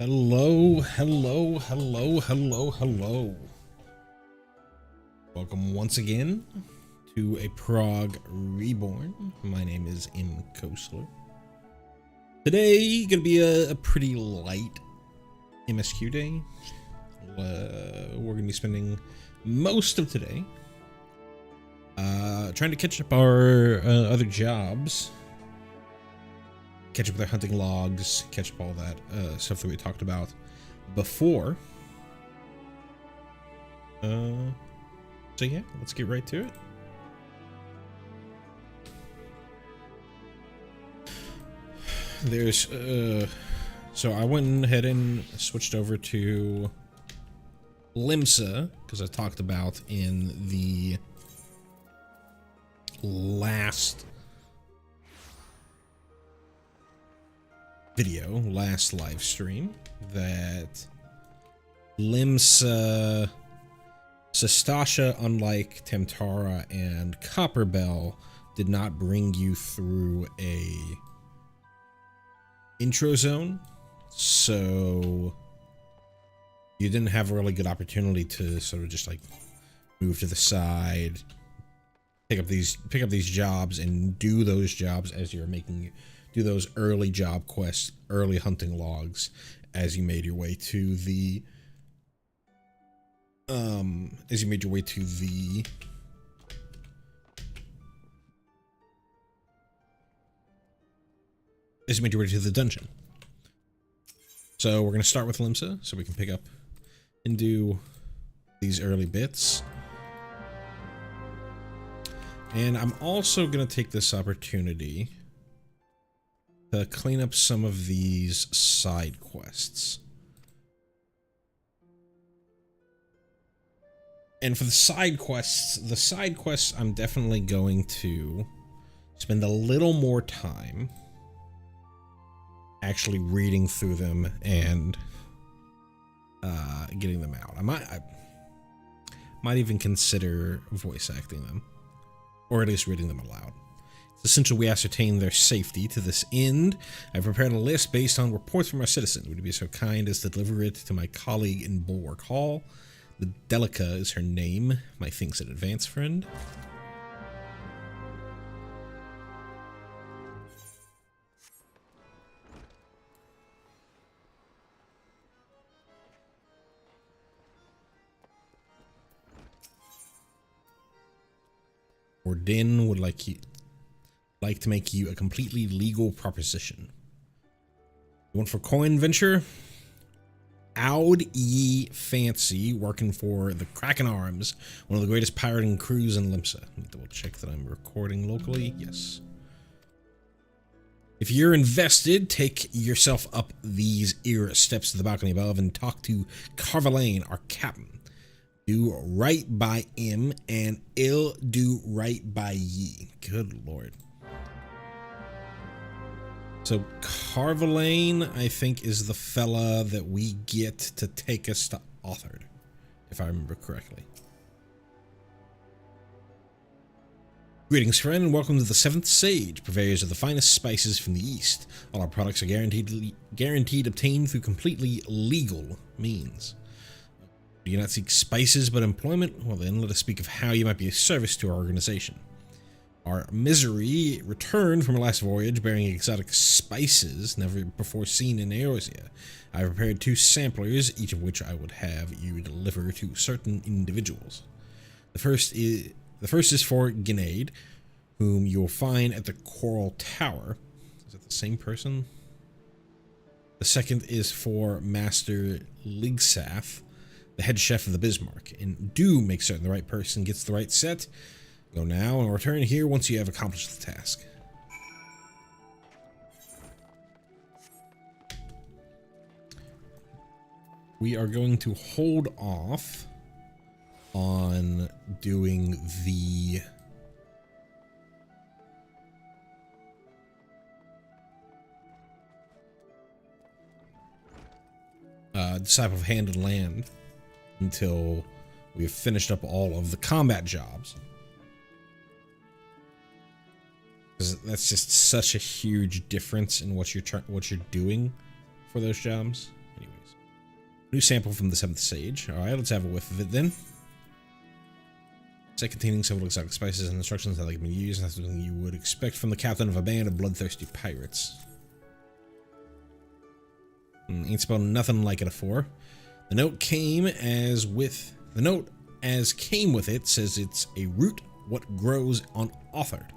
Hello, hello, hello, hello, hello. Welcome once again to a Prog Reborn. My name is M. Kosler. Today, gonna be a pretty light MSQ day. We're gonna be spending most of today trying to catch up our other jobs. Catch up with our hunting logs, catch up all that stuff that we talked about before. So yeah, let's get right to it. There's so I went ahead and switched over to Limsa because I talked about in the last live stream that Limsa, Sestasha, unlike Temtara and Copperbell, did not bring you through a intro zone, so you didn't have a really good opportunity to sort of just like move to the side, pick up these jobs and do those jobs as you're do those early job quests, early hunting logs as you made your way to the dungeon. So we're gonna start with Limsa so we can pick up and do these early bits. And I'm also gonna take this opportunity to clean up some of these side quests. And for the side quests, I'm definitely going to spend a little more time actually reading through them and getting them out. I might even consider voice acting them, or at least reading them aloud. It's essential we ascertain their safety. To this end, I've prepared a list based on reports from our citizens. Would you be so kind as to deliver it to my colleague in Bulwark Hall? The Delica is her name, my thanks in advance, friend. Ordin would like to make you a completely legal proposition. You want for coin venture? Owd ye fancy working for the Kraken Arms, one of the greatest pirating crews in Limsa. Let me double check that I'm recording locally. Yes. If you're invested, take yourself up these steps to the balcony above and talk to Carvalane, our captain. Do right by him and he'll do right by ye. Good lord. So Carvalane, I think, is the fella that we get to take us to Authored, if I remember correctly. Greetings, friend, and welcome to the Seventh Sage, purveyors of the finest spices from the East. All our products are guaranteed obtained through completely legal means. Do you not seek spices but employment? Well then, let us speak of how you might be of service to our organization. Our misery returned from our last voyage bearing exotic spices never before seen in Eorzea. I have prepared 2 samplers, each of which I would have you deliver to certain individuals. The first is for Grenade, whom you will find at the Coral Tower. Is that the same person? The second is for Master Ligsaf, the head chef of the Bismarck, and do make certain the right person gets the right set. Go now and return here once you have accomplished the task. We are going to hold off on doing the Disciple of Hand and Land until we have finished up all of the combat jobs. Because that's just such a huge difference in what you're doing for those jobs. Anyways. New sample from the 7th Sage. Alright, let's have a whiff of it then. Set containing several exotic spices and instructions how they can be used. That's something you would expect from the captain of a band of bloodthirsty pirates. Ain't spelled nothing like it afore. The note came as came with it says it's a root what grows on Authard.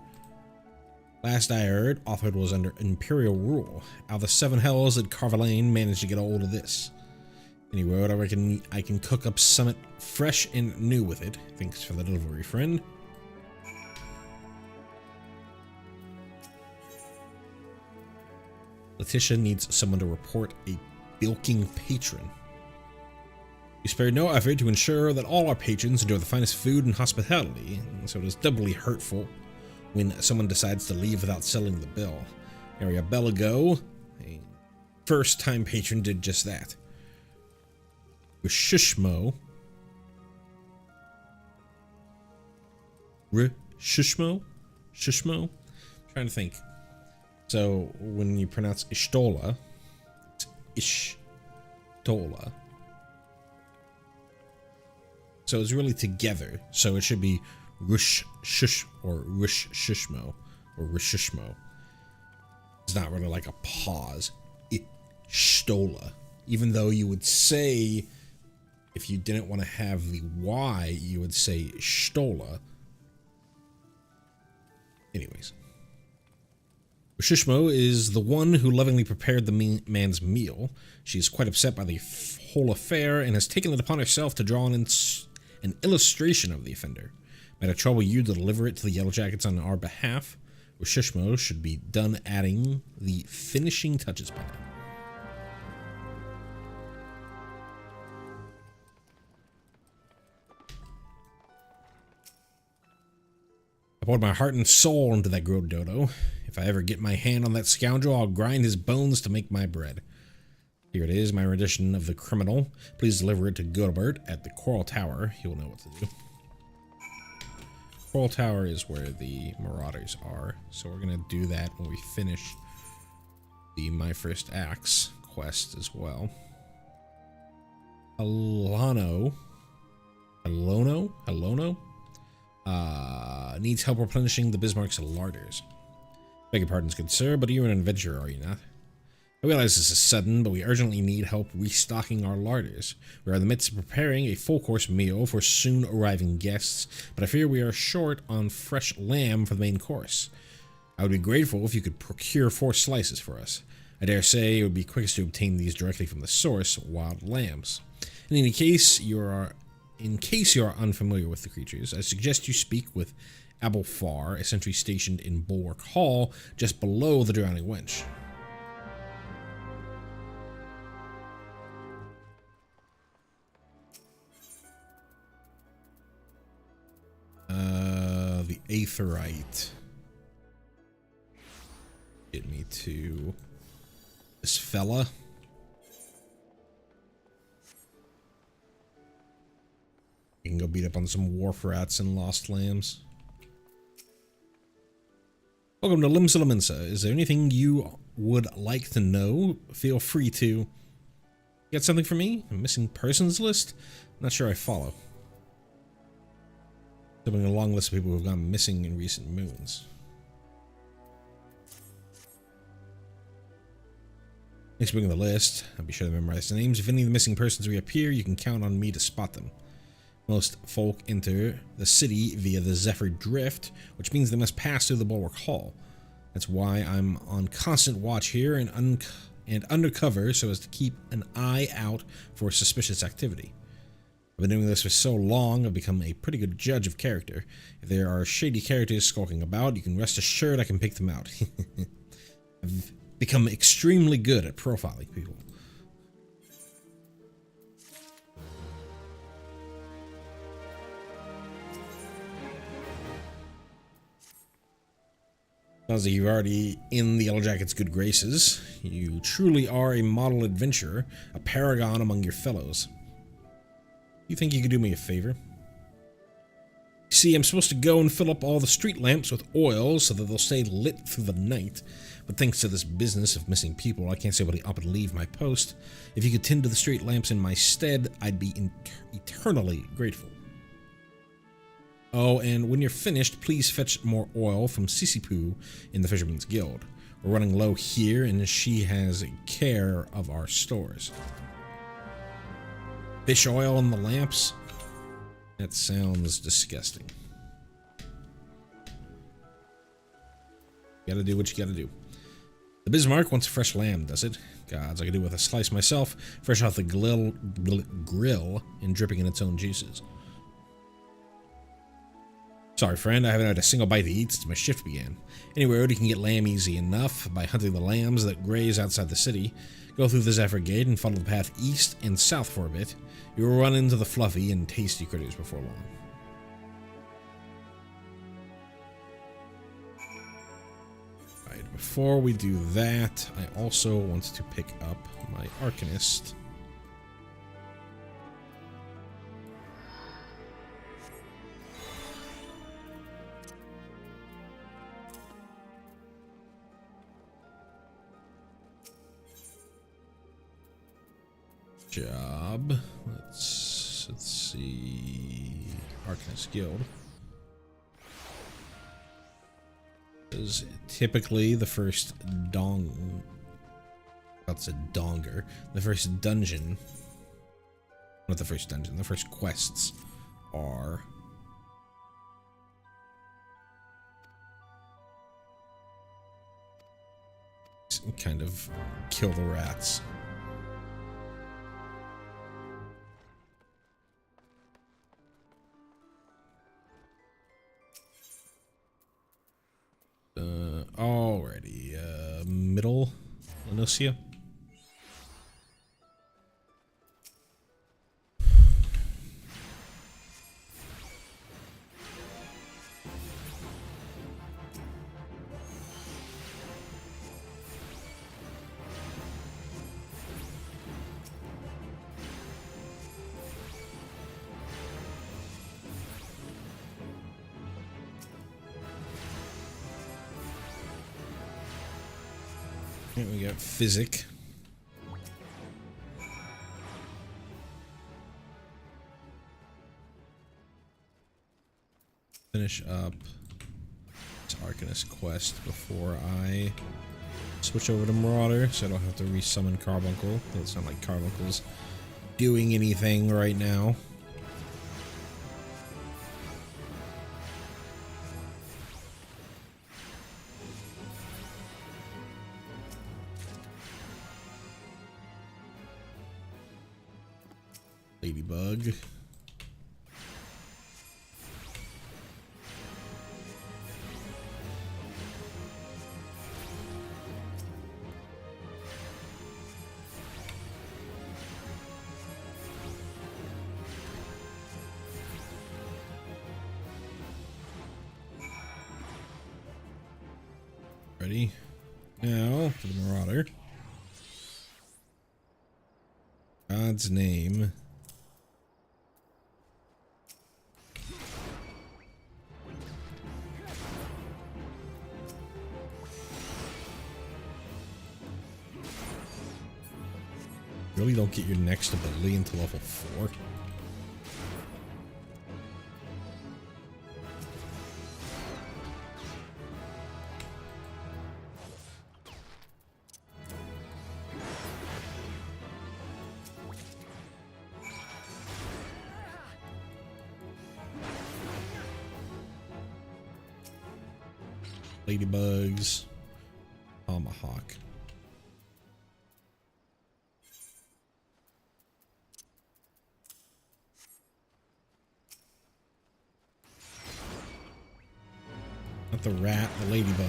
Last I heard, Authard was under Imperial rule. How the 7 hells did Carvalane manage to get a hold of this? Anyway, I reckon I can cook up something fresh and new with it. Thanks for the delivery, friend. Letitia needs someone to report a bilking patron. We spared no effort to ensure that all our patrons enjoy the finest food and hospitality, so it is doubly hurtful when someone decides to leave without selling the bill. Area Bella ago, a first-time patron did just that. Rishishmo. Shishmo? I'm trying to think. So when you pronounce Ishtola, it's Ishtola. So it's really together. So it should be Rush Shish or Rush Shishmo or Rishishmo. It's not really like a pause. Ishtola. Even though you would say, if you didn't want to have the Y, you would say Shtola. Anyways. Shishmo is the one who lovingly prepared the man's meal. She is quite upset by the whole affair and has taken it upon herself to draw an illustration of the offender. Might I trouble you to deliver it to the Yellow Jackets on our behalf? Shishmo should be done adding the finishing touches by now. I poured my heart and soul into that grilled dodo. If I ever get my hand on that scoundrel, I'll grind his bones to make my bread. Here it is, my rendition of the criminal. Please deliver it to Gilbert at the Coral Tower. He will know what to do. Coral Tower is where the Marauders are, so we're gonna do that when we finish the My First Axe quest as well. Alono needs help replenishing the Bismarck's larders. Beg your pardons, good sir, but you're an adventurer, are you not? I realize this is sudden, but we urgently need help restocking our larders. We are in the midst of preparing a full-course meal for soon-arriving guests, but I fear we are short on fresh lamb for the main course. I would be grateful if you could procure 4 slices for us. I dare say it would be quickest to obtain these directly from the source, wild lambs. In case you are unfamiliar with the creatures, I suggest you speak with Abelfar, a sentry stationed in Bulwark Hall, just below the Drowning Wench. The Aetherite. Get me to this fella. You can go beat up on some wharf rats and lost lambs. Welcome to Limsa. Is there anything you would like to know? Feel free to. You got something for me? A missing persons list? Not sure I follow. Something a long list of people who have gone missing in recent moons. Thanks for bringing the list. I'll be sure to memorize the names. If any of the missing persons reappear, you can count on me to spot them. Most folk enter the city via the Zephyr Drift, which means they must pass through the Bulwark Hall. That's why I'm on constant watch here and undercover so as to keep an eye out for suspicious activity. I've been doing this for so long, I've become a pretty good judge of character. If there are shady characters skulking about, you can rest assured I can pick them out. I've become extremely good at profiling people. Sounds like you're already in the Yellow Jacket's good graces. You truly are a model adventurer, a paragon among your fellows. You think you could do me a favor? See, I'm supposed to go and fill up all the street lamps with oil so that they'll stay lit through the night. But thanks to this business of missing people, I can't simply up and leave my post. If you could tend to the street lamps in my stead, I'd be eternally grateful. Oh, and when you're finished, please fetch more oil from Sisipu in the Fisherman's Guild. We're running low here, and she has care of our stores. Fish oil in the lamps? That sounds disgusting. You gotta do what you gotta do. The Bismarck wants a fresh lamb, does it? Gods, I could do with a slice myself, fresh off the grill and dripping in its own juices. Sorry, friend, I haven't had a single bite to eat since my shift began. Anyway, you can get lamb easy enough by hunting the lambs that graze outside the city. Go through the Zephyr Gate and follow the path east and south for a bit. You will run into the fluffy and tasty critters before long. Right, before we do that, I also want to pick up my Arcanist. Job. Let's see. Arcanist Guild is typically the first that's a donger. The first dungeon. Not the first dungeon. The first quests are kind of kill the rats. Alrighty, middle Lenosia. Here we got Physic. Finish up this Arcanist quest before I switch over to Marauder, so I don't have to resummon Carbuncle. Doesn't sound like Carbuncle's doing anything right now. Ladybug. Ready? Now for the Marauder. God's name. Really don't get your next ability until level 4. Ladybugs. Tomahawk. Not the rat, the ladybug.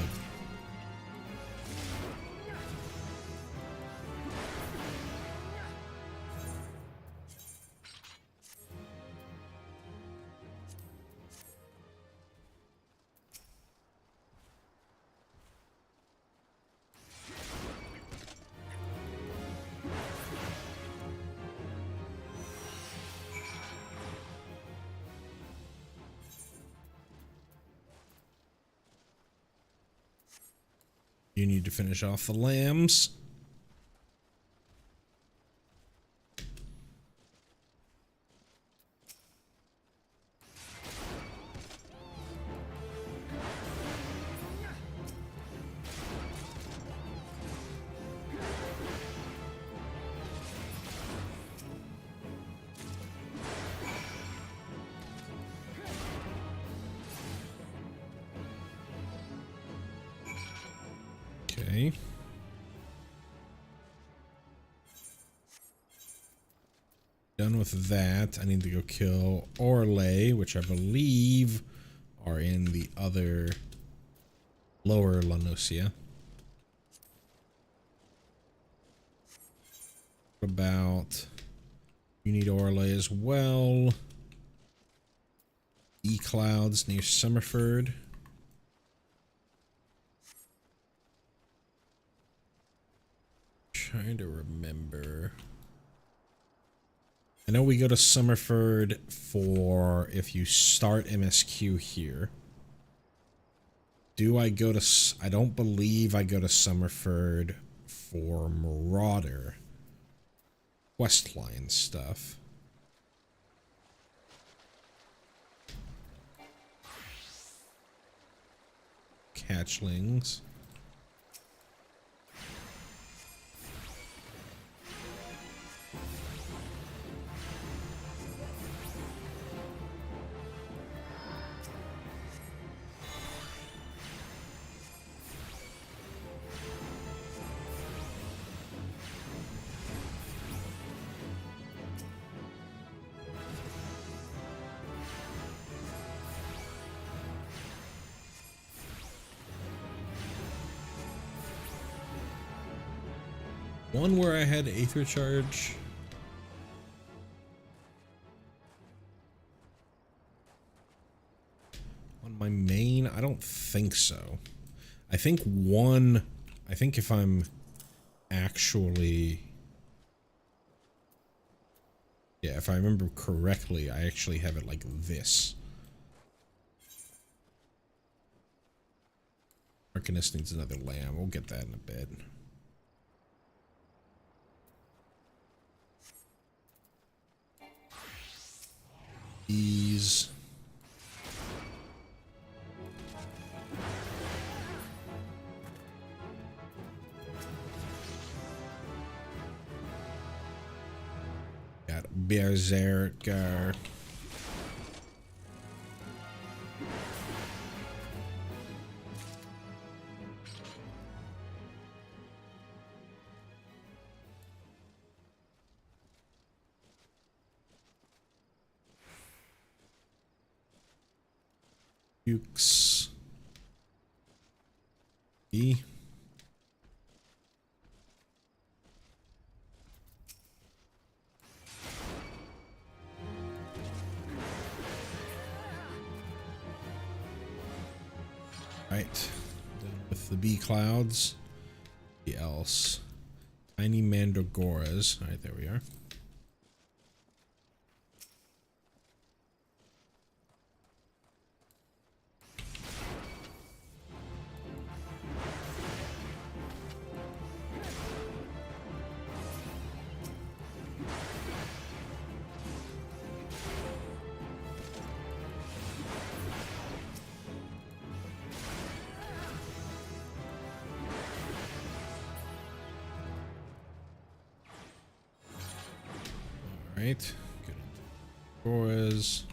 You need to finish off the lambs. Okay. Done with that. I need to go kill Orlais, which I believe are in the other lower Lanusia. What about... You need Orlais as well. E-Clouds near Summerford. Trying to remember. I know we go to Summerford for if you start MSQ here. Do I go to... I don't believe I go to Summerford for Marauder questline stuff. Catchlings. One where I had Aether Charge. On my main, I don't think so. I think one, I think if I'm actually... Yeah, if I remember correctly, I actually have it like this. Arcanist needs another lamb. We'll get that in a bit. These. Got Berserker. Dukes. E. Right. Then with the bee clouds. The else. Tiny mandragoras. Alright, there we are. Right, good. Boras.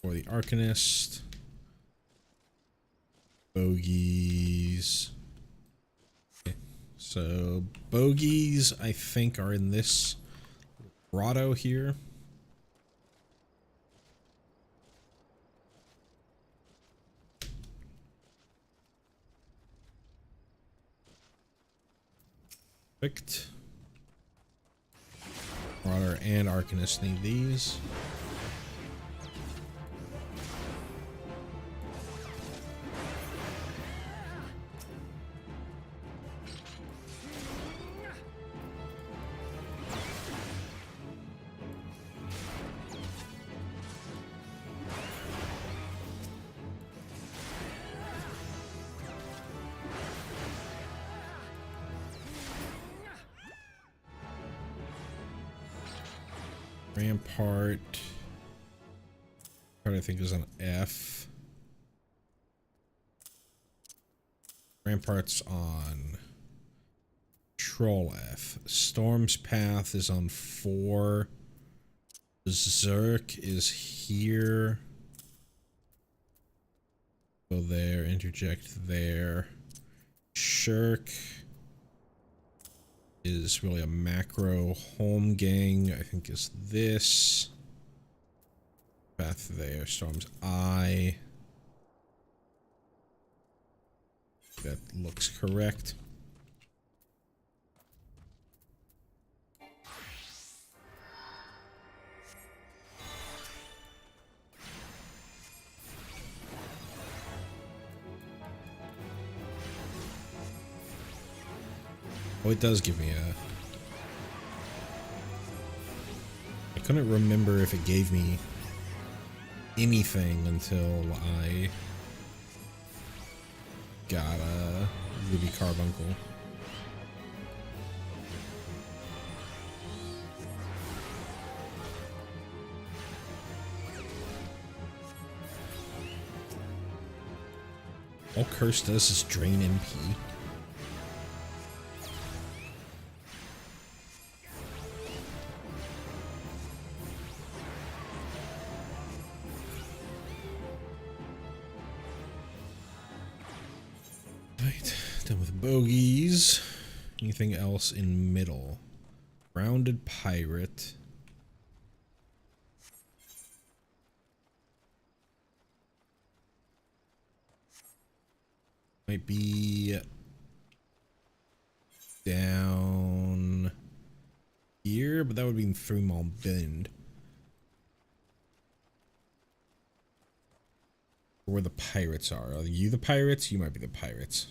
For the Arcanist. Bogies. Okay. So bogies, I think, are in this grotto here. Perfect. Marauder and Arcanist need these. Rampart. I think is on F. Rampart's on Control F. Storm's Path is on 4. Berserk is here. Go there, interject there. Shirk is really a macro. Home Gang, I think, is this. Path there. Storm's I. That looks correct. Oh, it does give me a... I couldn't remember if it gave me anything until I got a Ruby Carbuncle. All Curse does is drain MP. Done with bogeys. Anything else in middle? Grounded Pirate. Might be down here, but that would be in 3 Mile Bend. Where the pirates are. Are you the pirates? You might be the pirates.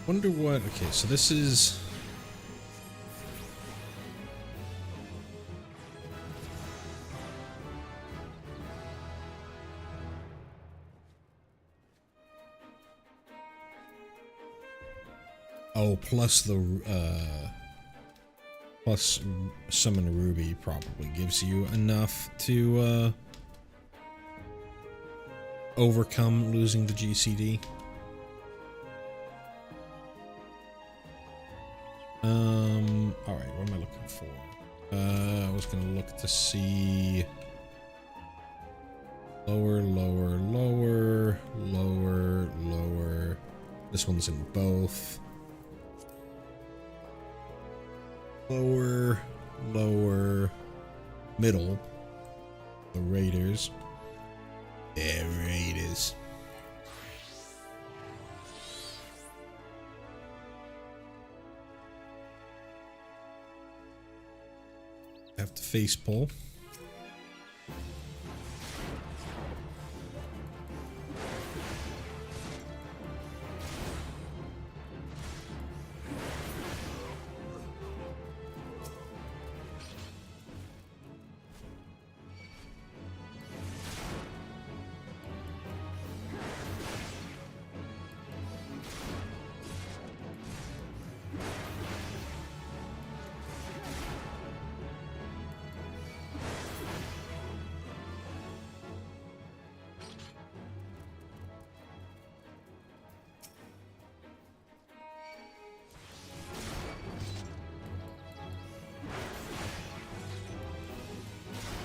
Wonder what... Okay, so this is... Oh, plus the... plus Summon Ruby probably gives you enough to, overcome losing the GCD. Alright, what am I looking for? I was gonna look to see... Lower, lower, lower, lower, lower. This one's in both. Lower, lower, middle. The Raiders. Yeah, Raiders. Have to face pull.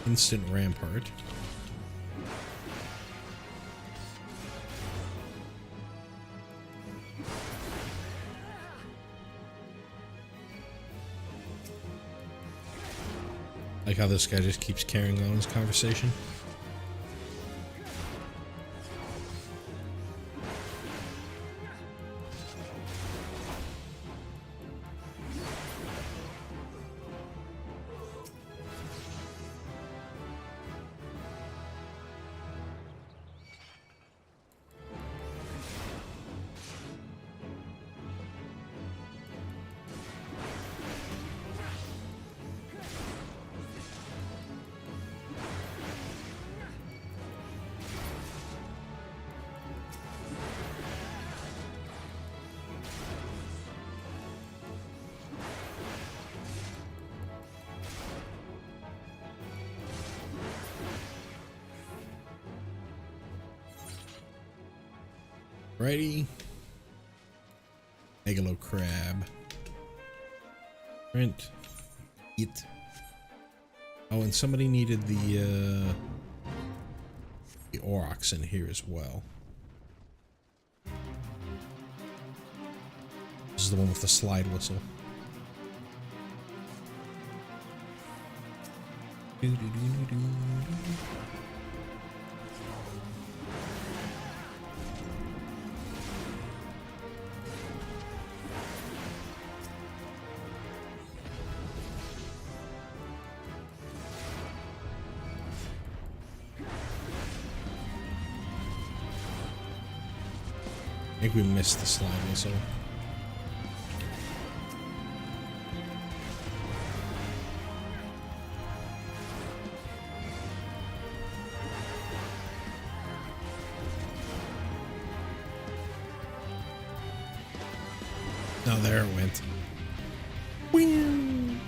Instant Rampart. Like how this guy just keeps carrying on his conversation. Righty. Megalo crab. Print. Eat. Oh, and somebody needed the aurochs in here as well. This is the one with the slide whistle. I think we missed the slide whistle. Oh, there it went. Wing.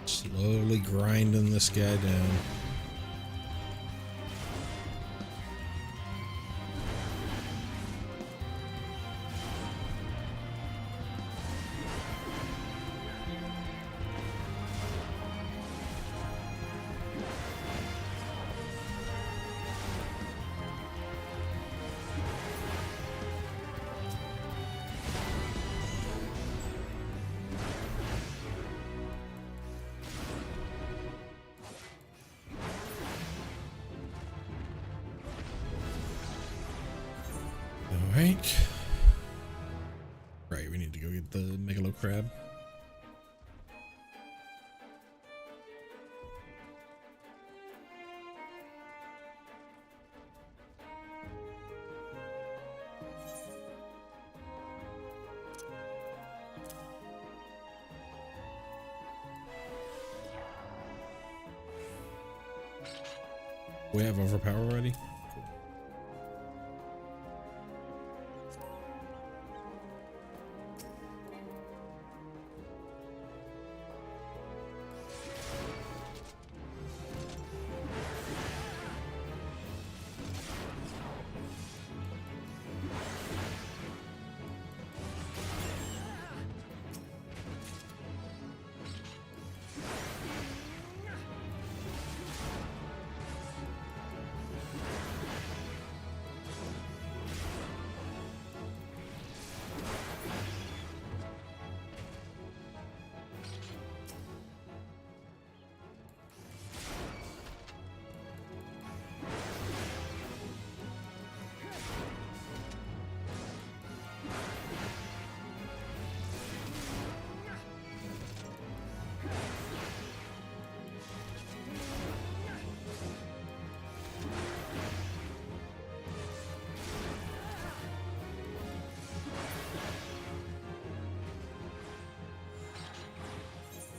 Slowly grinding this guy down. Right, we need to go get the megalo crab. We have overpower already? Cool.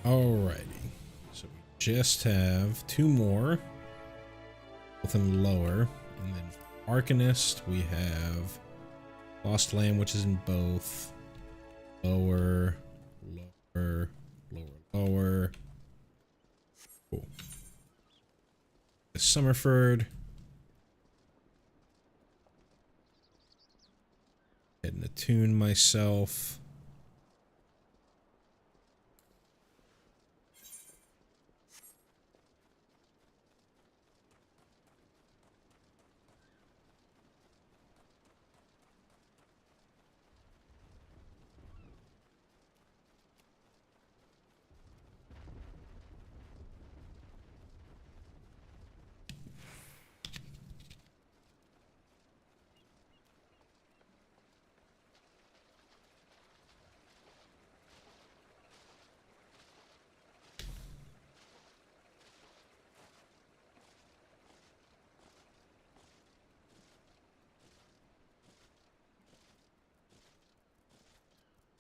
Alrighty. So we just have 2 more. Both in lower. And then Arcanist, we have Lost Land, which is in both. Lower, lower, lower, lower. Cool. Summerford. Heading to tune myself.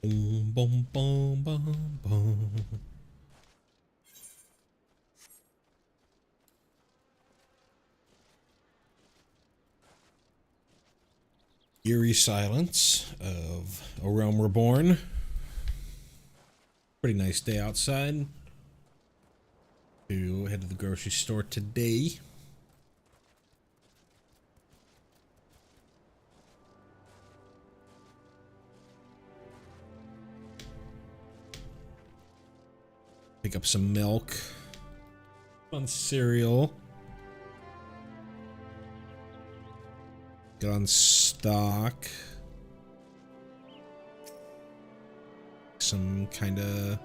Boom, boom, boom, boom, boom. Eerie silence of A Realm Reborn. Pretty nice day outside. To head to the grocery store today. Pick up some milk. On cereal. Get on stock. Some kind of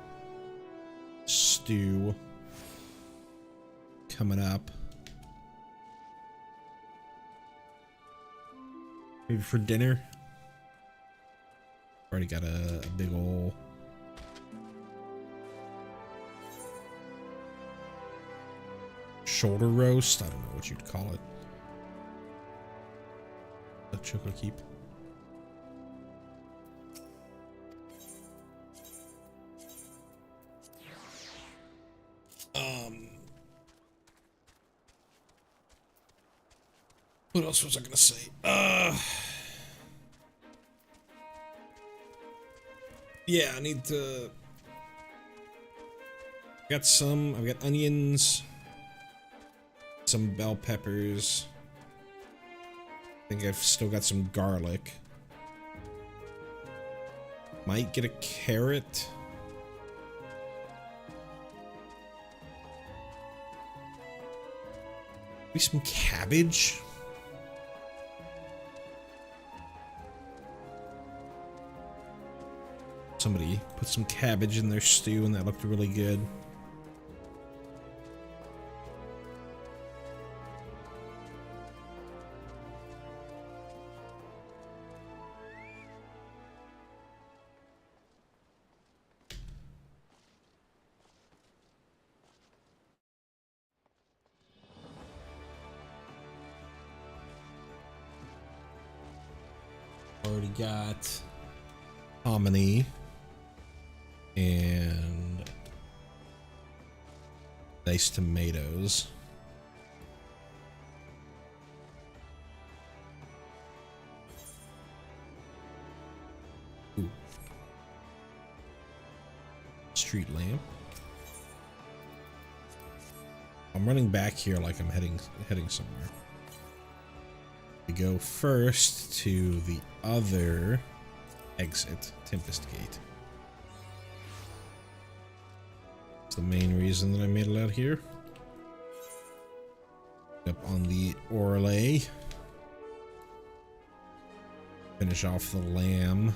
stew coming up. Maybe for dinner. Already got a big ol' shoulder roast. I don't know what you'd call it. A chocolate keep. What else was I gonna say? Yeah, I need to. I've got onions, some bell peppers. I think I've still got some garlic. Might get a carrot. Maybe some cabbage. Somebody put some cabbage in their stew and that looked really good. Already got hominy and diced tomatoes. Ooh. Street lamp. I'm running back here like I'm heading somewhere. We go first to the other exit, Tempest Gate. That's the main reason that I made it out here. Up on the Orlay. Finish off the lamb.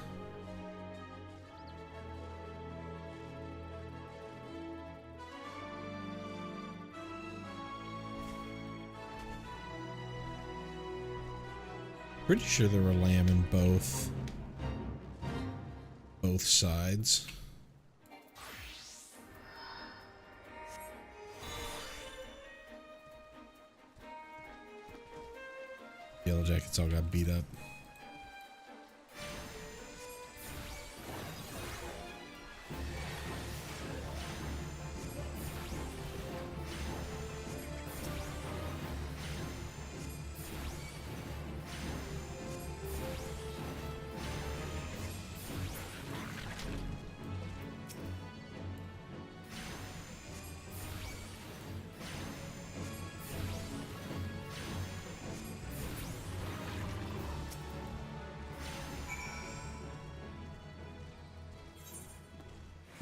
Pretty sure there were lamb in both sides. Yellow Jackets all got beat up.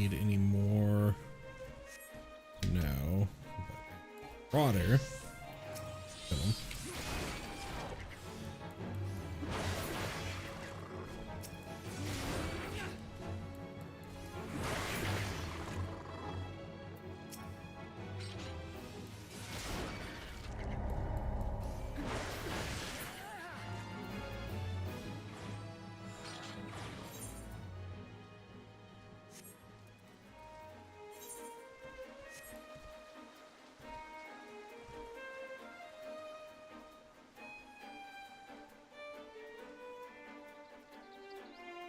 need any more. No. Water. Kill him.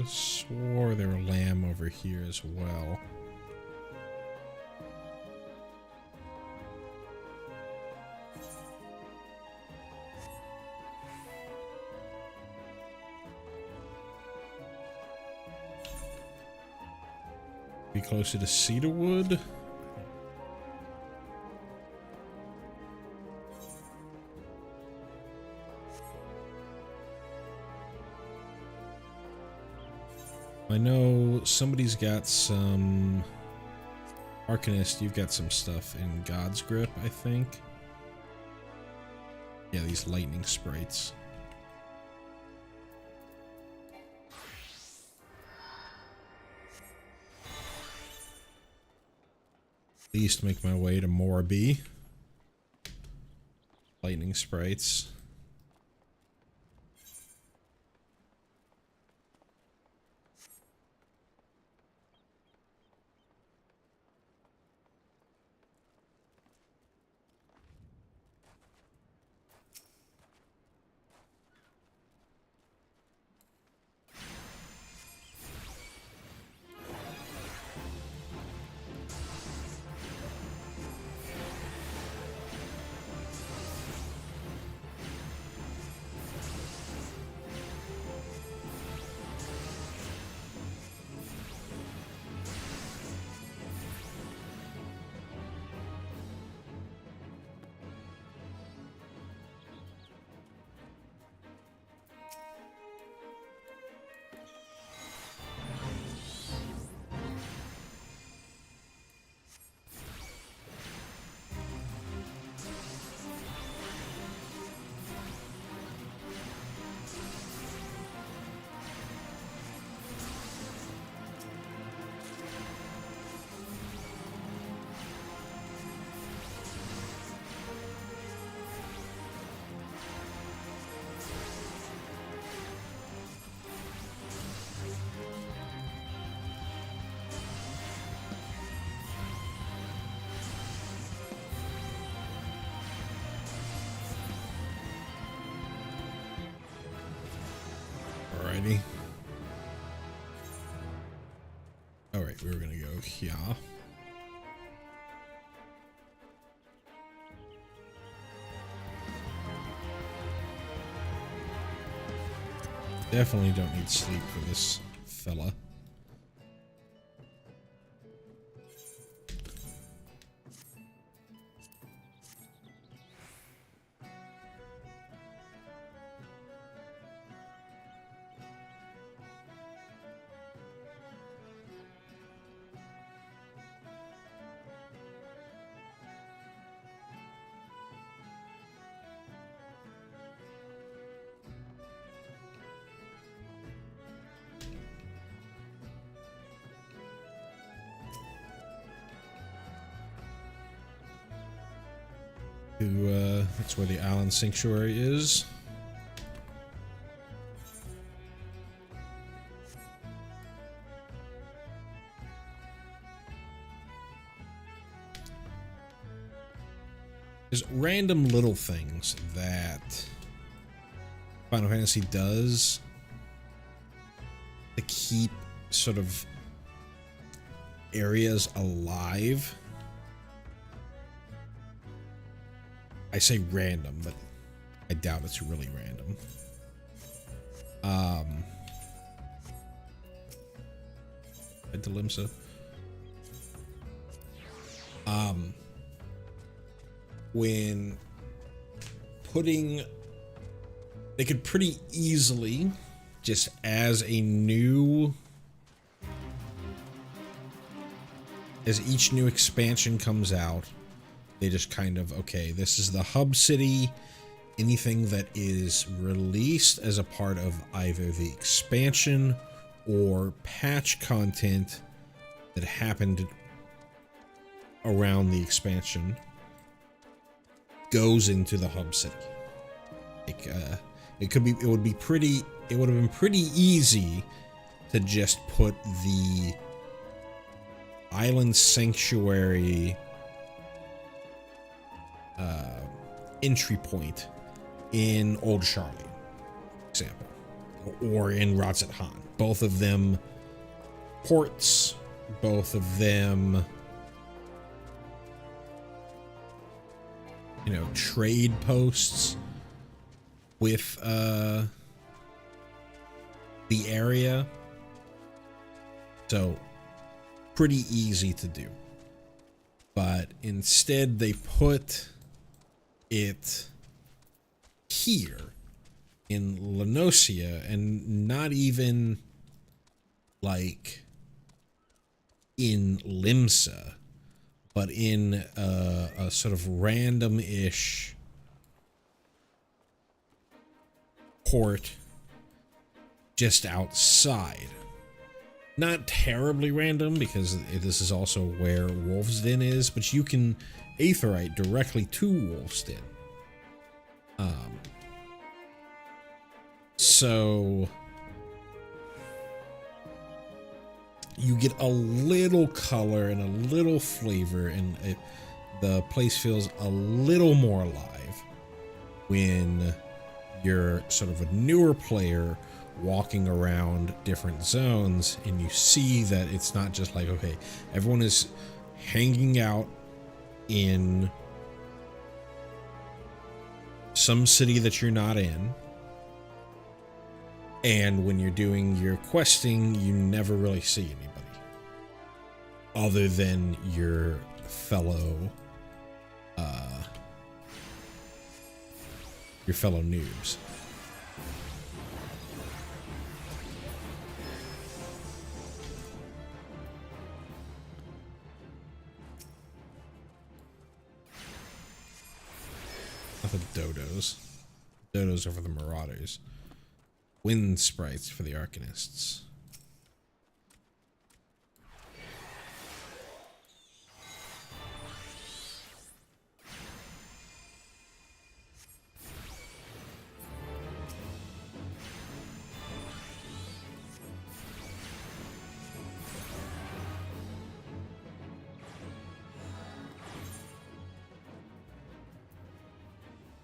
I swore there were lamb over here as well. Be closer to cedarwood. I know somebody's got some... Arcanist, you've got some stuff in God's Grip, I think. Yeah, these lightning sprites. At least make my way to Morby. Lightning sprites. Alrighty. Alright, we were gonna go here. Definitely don't need sleep for this fella. That's where the Island Sanctuary is. There's random little things that Final Fantasy does to keep sort of areas alive. I say random, but I doubt it's really random. Delimsa. When putting, they could pretty easily just as a new as each new expansion comes out, they just kind of, okay, this is the hub city. Anything that is released as a part of either the expansion or patch content that happened around the expansion goes into the hub city. Like, it would have been pretty easy to just put the Island Sanctuary entry point in Old Charlie, for example, or in Ratzat Han. Both of them ports, both of them, you know, trade posts with the area. So pretty easy to do. But instead they put it here in Lenosia, and not even like in Limsa, but in a sort of random-ish port just outside. Not terribly random, because this is also where Wolf's Den is, but you can aetheryte directly to Wolf's Den. So you get a little color and a little flavor, and the place feels a little more alive when you're sort of a newer player walking around different zones, and you see that it's not just like, okay, everyone is hanging out in some city that you're not in, and when you're doing your questing, you never really see anybody other than your fellow noobs. Not the dodos. Dodos are for the marauders. Wind sprites for the arcanists.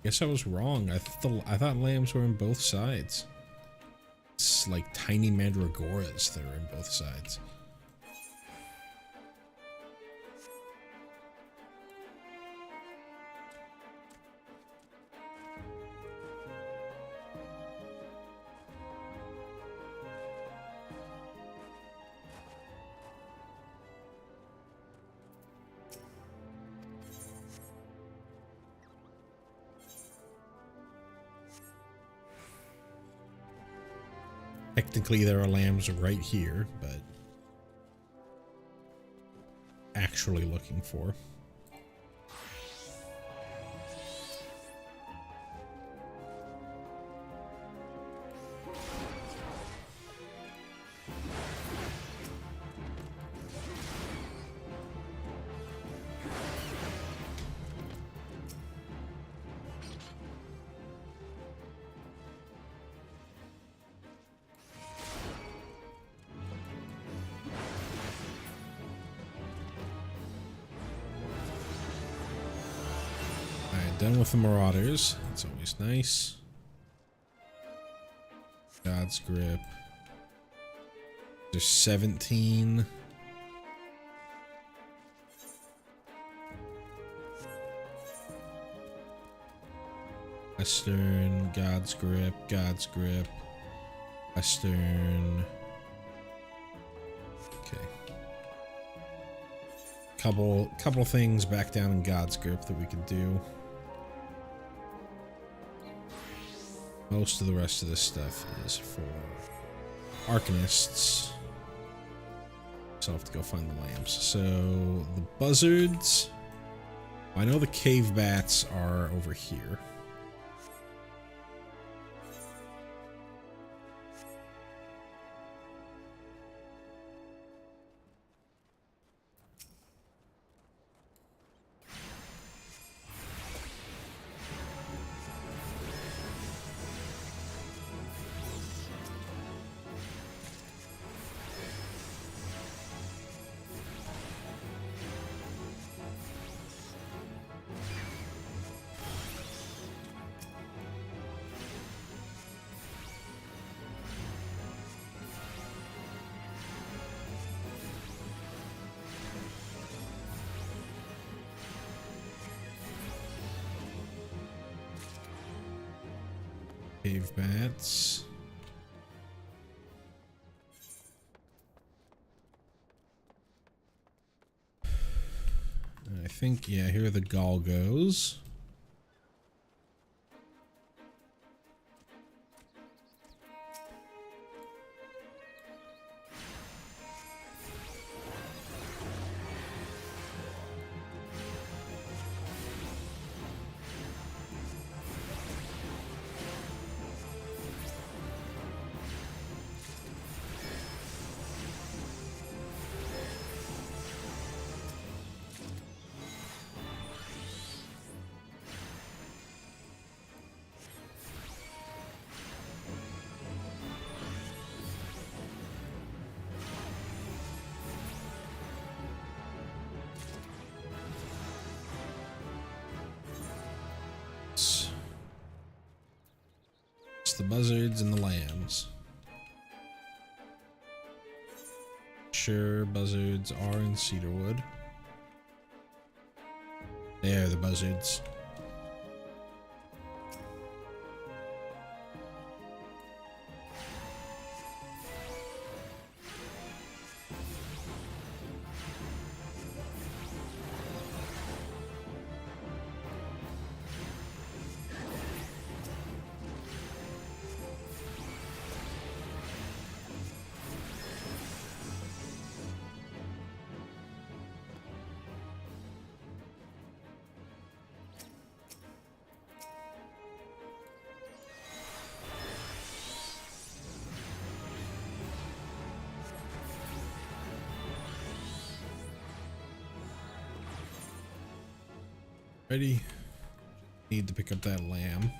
Guess I was wrong. I thought lambs were on both sides. It's like tiny mandragoras that are in both sides. Technically, there are lambs right here, but actually looking for. Done with the marauders. That's always nice. God's grip. There's 17. Western, God's grip, Western. Okay. Couple things back down in God's grip that we could do. Most of the rest of this stuff is for arcanists. So I'll have to go find the lamps. So the buzzards. I know the cave bats are over here. Cave bats. I think, yeah, here are the galgos. The buzzards and the lambs. Sure, buzzards are in Cedarwood. There, the buzzards. Ready? Need to pick up that lamb.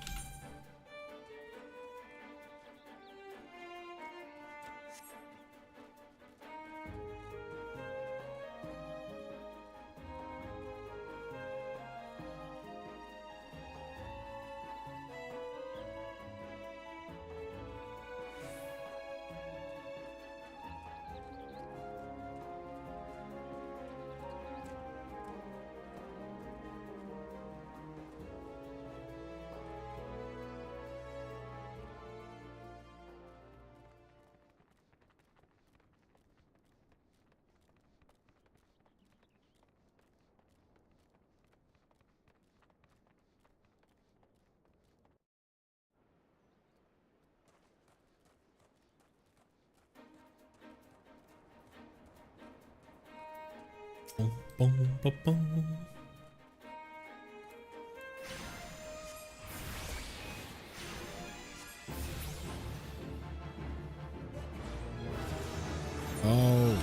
Boom, boom, boom, boom. All right.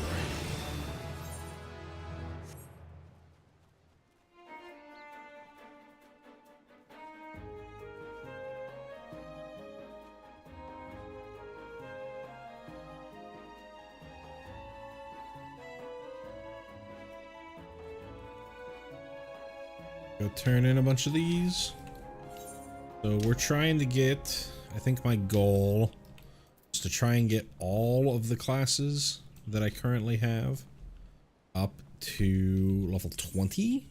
Go turn in a bunch of these. So we're trying to get, I think my goal is to try and get all of the classes that I currently have up to level 20.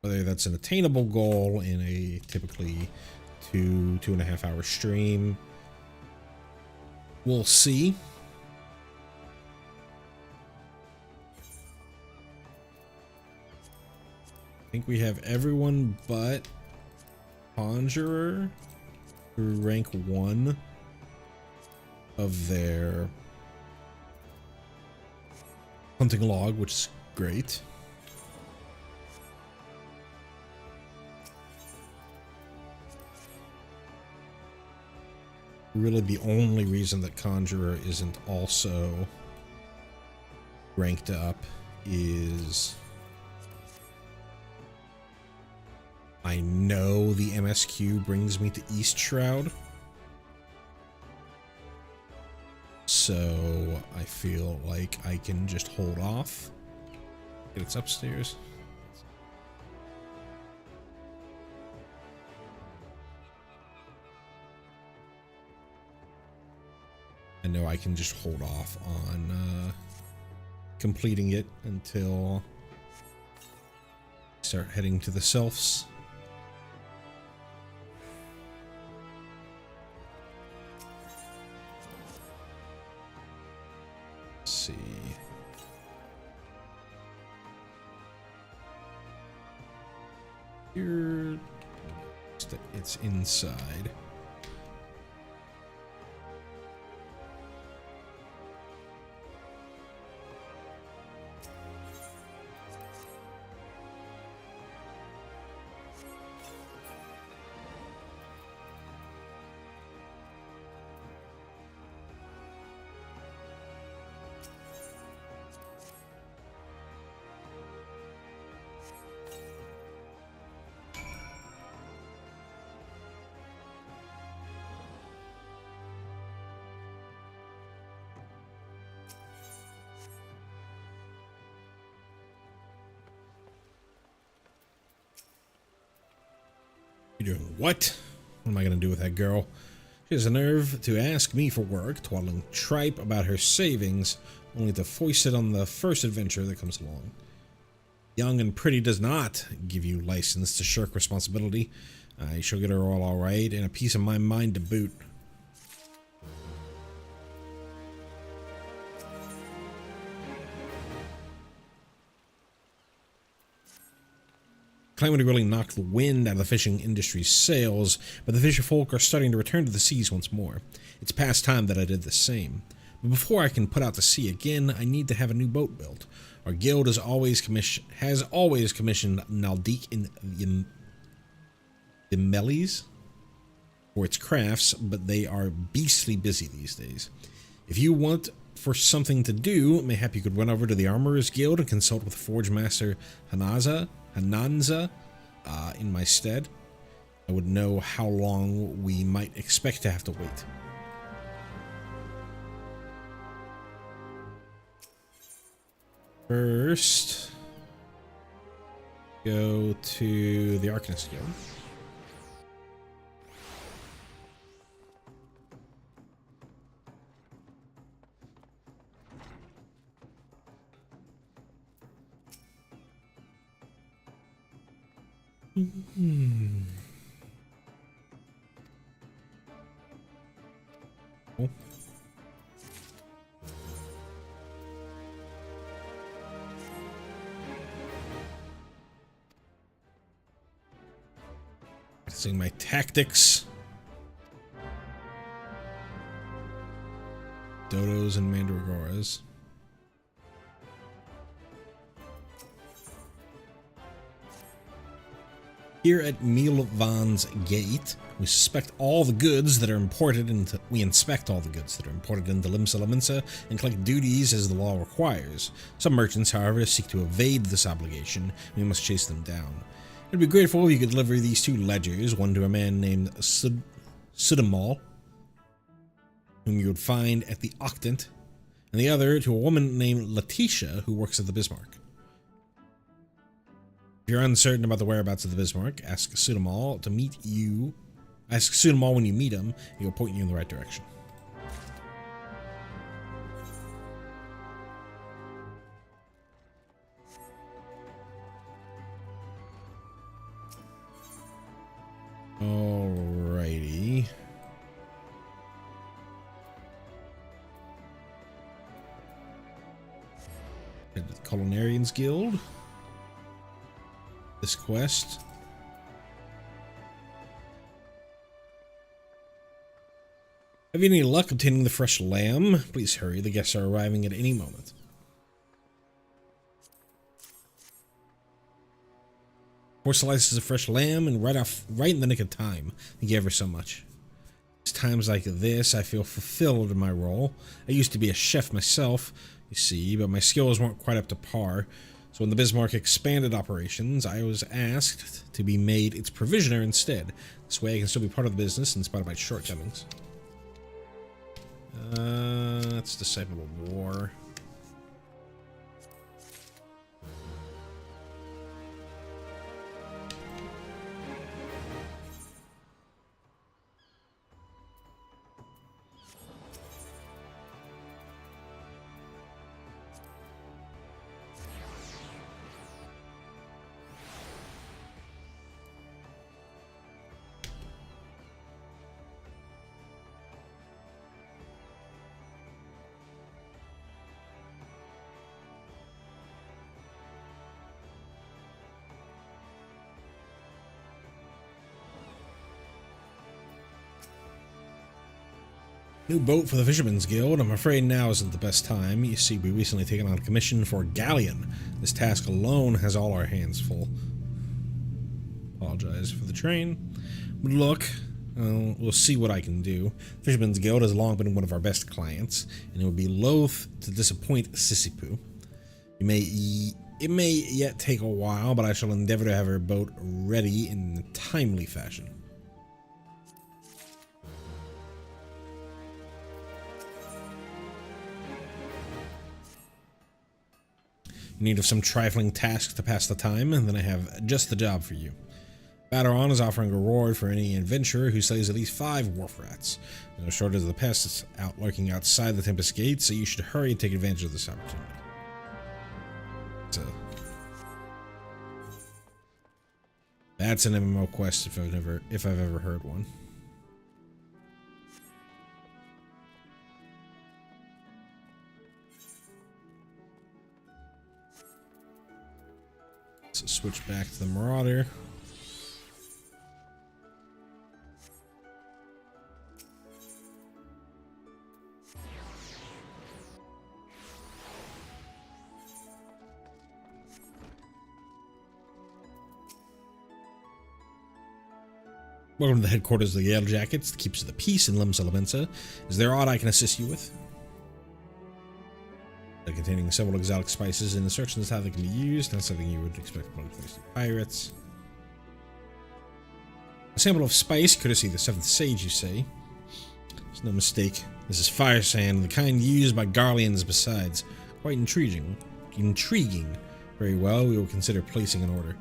Whether that's an attainable goal in a typically 2.5 hour stream, we'll see. I think we have everyone but Conjurer through rank 1 of their hunting log, which is great. Really, the only reason that Conjurer isn't also ranked up is I know the MSQ brings me to East Shroud, so I feel like I can just hold off. It's upstairs. I know I can just hold off on completing it until I start heading to the Selfs. Let's see. Here, it's inside. You're doing what? What am I going to do with that girl? She has the nerve to ask me for work, twaddling tripe about her savings, only to foist it on the first adventure that comes along. Young and pretty does not give you license to shirk responsibility. I shall get her all right, and a piece of my mind to boot. Calamity really knocked the wind out of the fishing industry's sails, but the fisher folk are starting to return to the seas once more. It's past time that I did the same. But before I can put out to sea again, I need to have a new boat built. Our guild has always commissioned Naldik in the Melis for its crafts, but they are beastly busy these days. If you want for something to do, mayhap you could run over to the Armorers Guild and consult with Forge Master Hananza in my stead. I would know how long we might expect to have to wait. First, go to the Arcanist Guild. Oh. Seeing my tactics. Dodos and Mandragoras. Here at Milvan's Gate, we inspect all the goods that are imported into Limsa Laminsa and collect duties as the law requires. Some merchants, however, seek to evade this obligation, and we must chase them down. It'd be grateful if you could deliver these two ledgers, one to a man named Sudamal, whom you would find at the Octant, and the other to a woman named Letitia, who works at the Bismarck. If you're uncertain about the whereabouts of the Bismarck, ask Sudamal to meet you. Ask Sudamal when you meet him, and he'll point you in the right direction. Alrighty. Head to the Culinarians Guild. This quest. Have you any luck obtaining the fresh lamb? Please hurry, the guests are arriving at any moment. 4 slices of fresh lamb, and right in the nick of time. Thank you ever so much. It's times like this I feel fulfilled in my role. I used to be a chef myself, you see, but my skills weren't quite up to par. So when the Bismarck expanded operations, I was asked to be made its provisioner instead. This way I can still be part of the business in spite of my shortcomings. That's Disciple of War. New boat for the Fisherman's Guild. I'm afraid now isn't the best time. You see, we recently taken on a commission for a galleon. This task alone has all our hands full. Apologize for the train. But look, we'll see what I can do. Fisherman's Guild has long been one of our best clients, and it would be loath to disappoint Sissipu. It may yet take a while, but I shall endeavor to have her boat ready in a timely fashion. In need of some trifling task to pass the time, and then I have just the job for you. Baderon is offering a reward for any adventurer who slays at least 5 wharf rats. There's no shortage of the pests lurking outside the Tempest Gate, so you should hurry and take advantage of this opportunity. That's an MMO quest if I've ever heard one. So switch back to the Marauder. Welcome to the headquarters of the Yellow Jackets, the Keepers of the Peace in Lim Salabenza. Is there aught I can assist you with? Containing several exotic spices. In instructions how they can be used, not something you would expect from pirates. A sample of spice, courtesy of the 7th Sage, you say? There's no mistake. This is fire sand, the kind used by Garleans besides. Quite intriguing. Very well, we will consider placing an order.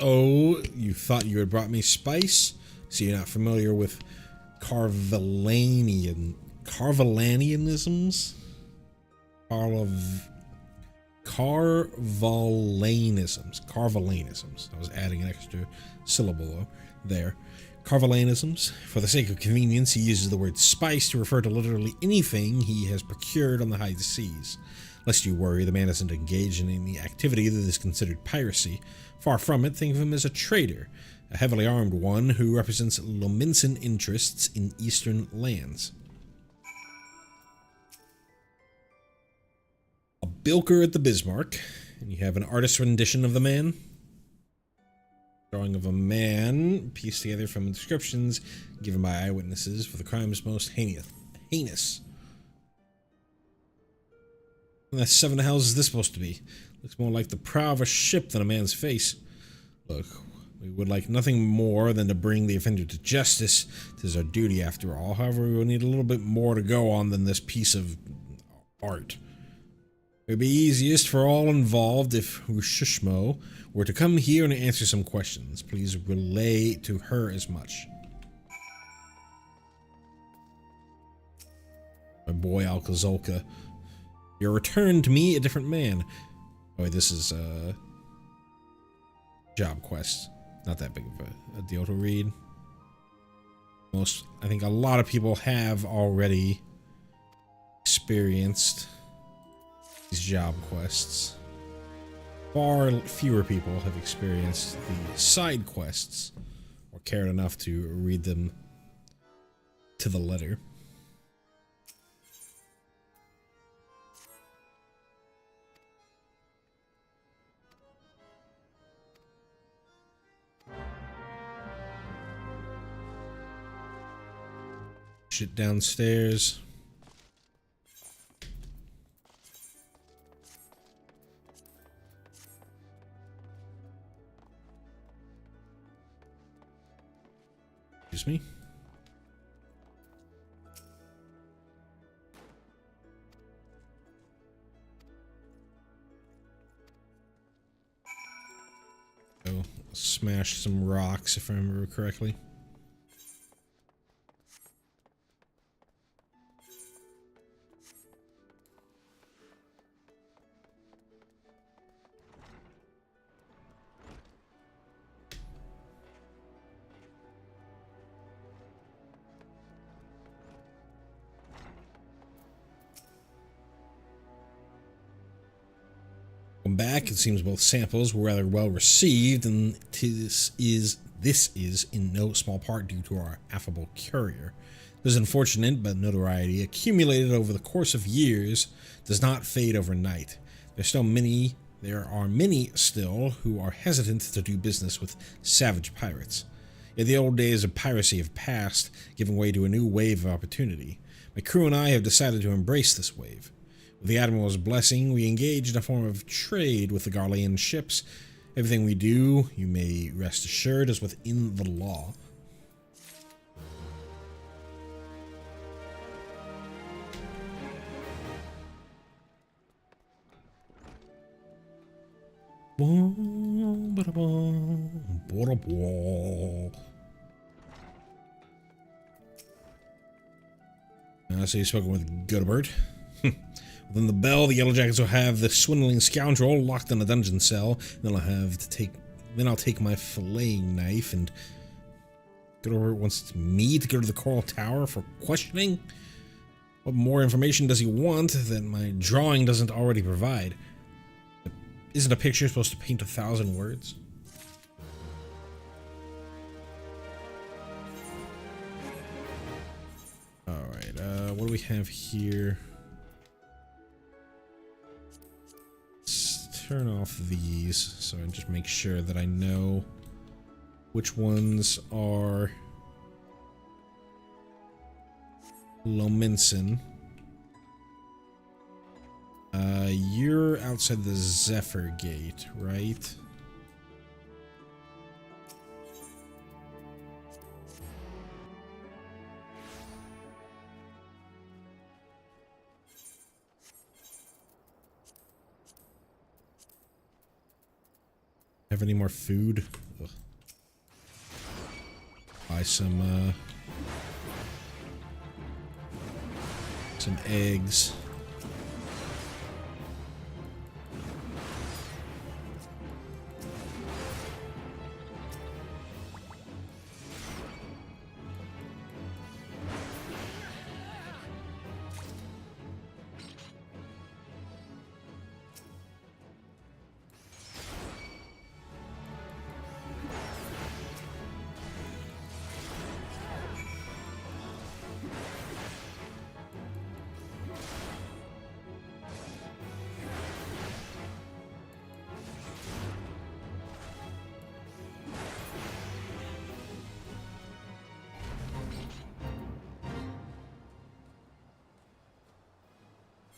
Oh, you thought you had brought me spice? So you're not familiar with Carvalanianisms? Carvalanisms. I was adding an extra syllable there. Carvalanisms. For the sake of convenience, he uses the word spice to refer to literally anything he has procured on the high seas. Lest you worry, the man isn't engaged in any activity that is considered piracy. Far from it, think of him as a trader, a heavily armed one who represents Lominsan interests in eastern lands. A bilker at the Bismarck, and you have an artist's rendition of the man. Drawing of a man pieced together from descriptions given by eyewitnesses for the crimes most heinous. What the 7 hells is this supposed to be? Looks more like the prow of a ship than a man's face. Look, we would like nothing more than to bring the offender to justice. It is our duty after all. However, we will need a little bit more to go on than this piece of art. It would be easiest for all involved if Rushushmo were to come here and answer some questions. Please relay to her as much. My boy Alcazolka. Your return to me a different man. Oh, wait, this is a job quest. Not that big of a deal to read. I think a lot of people have already experienced these job quests. Far fewer people have experienced the side quests or cared enough to read them to the letter. Shit downstairs. Excuse me. Oh, smash some rocks if I remember correctly. Welcome back. It seems both samples were rather well received, and this is in no small part due to our affable courier. This is unfortunate, but notoriety accumulated over the course of years does not fade overnight. There are many still who are hesitant to do business with savage pirates. Yet the old days of piracy have passed, giving way to a new wave of opportunity. My crew and I have decided to embrace this wave. With the Admiral's blessing, we engage in a form of trade with the Garlean ships. Everything we do, you may rest assured, is within the law. So you've spoken with Godebert. Within the bell, the Yellow Jackets will have the swindling scoundrel locked in a dungeon cell. Then I'll take my filleting knife, and Godebert wants me to go to the Coral Tower for questioning. What more information does he want that my drawing doesn't already provide? Isn't a picture supposed to paint 1,000 words? Alright, what do we have here? Let's turn off these so I just make sure that I know which ones are Lominson. You're outside the Zephyr Gate, right? Have any more food? Ugh. Buy some eggs.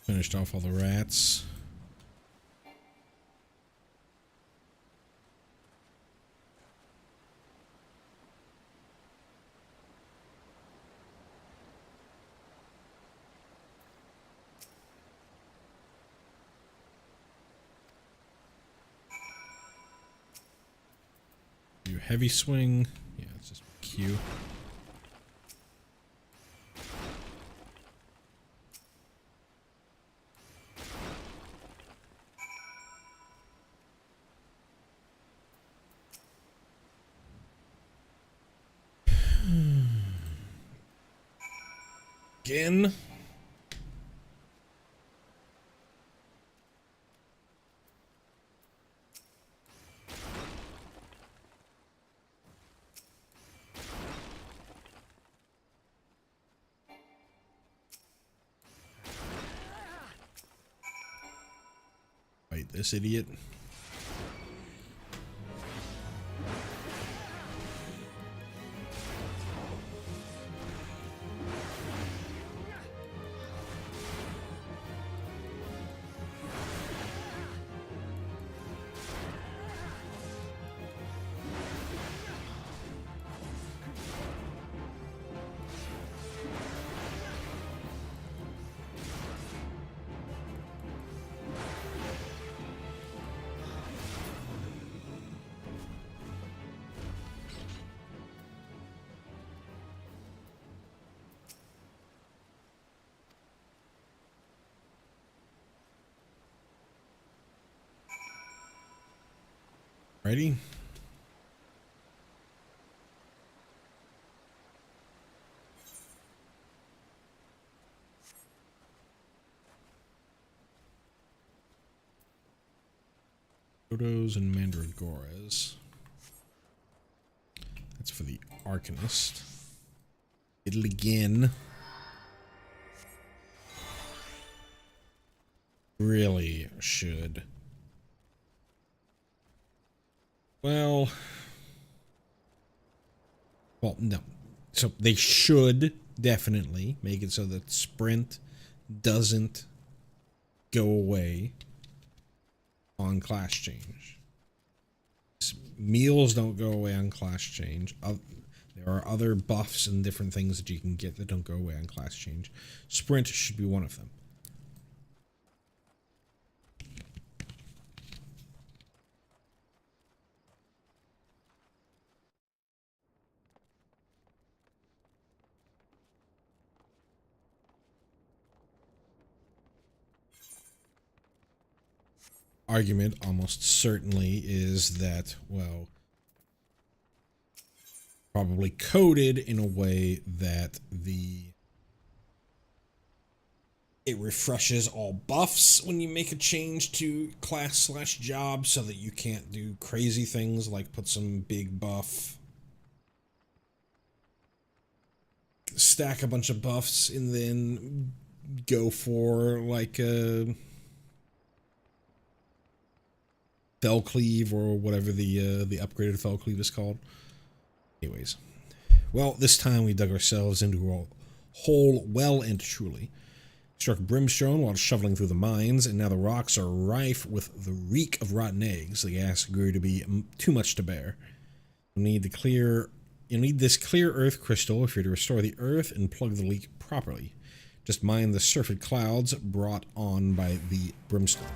Finished off all the rats. Do heavy swing. Yeah, it's just Q. Again. Fight this idiot. Ready? Photos and Mandragoras. That's for the Arcanist. Did it again. Really should. Well, no. So they should definitely make it so that sprint doesn't go away on class change. Meals don't go away on class change. There are other buffs and different things that you can get that don't go away on class change. Sprint should be one of them. Argument almost certainly is that, well, probably coded in a way that it refreshes all buffs when you make a change to class/job, so that you can't do crazy things like put some big buff, stack a bunch of buffs, and then go for like a fell cleave or whatever the upgraded fell cleave is called. Anyways, well, this time we dug ourselves into a hole well and truly. Struck brimstone while shoveling through the mines, and now the rocks are rife with the reek of rotten eggs. The gas grew to be too much to bear. You'll need this clear earth crystal if you're to restore the earth and plug the leak properly. Just mine the surfeit clouds brought on by the brimstone.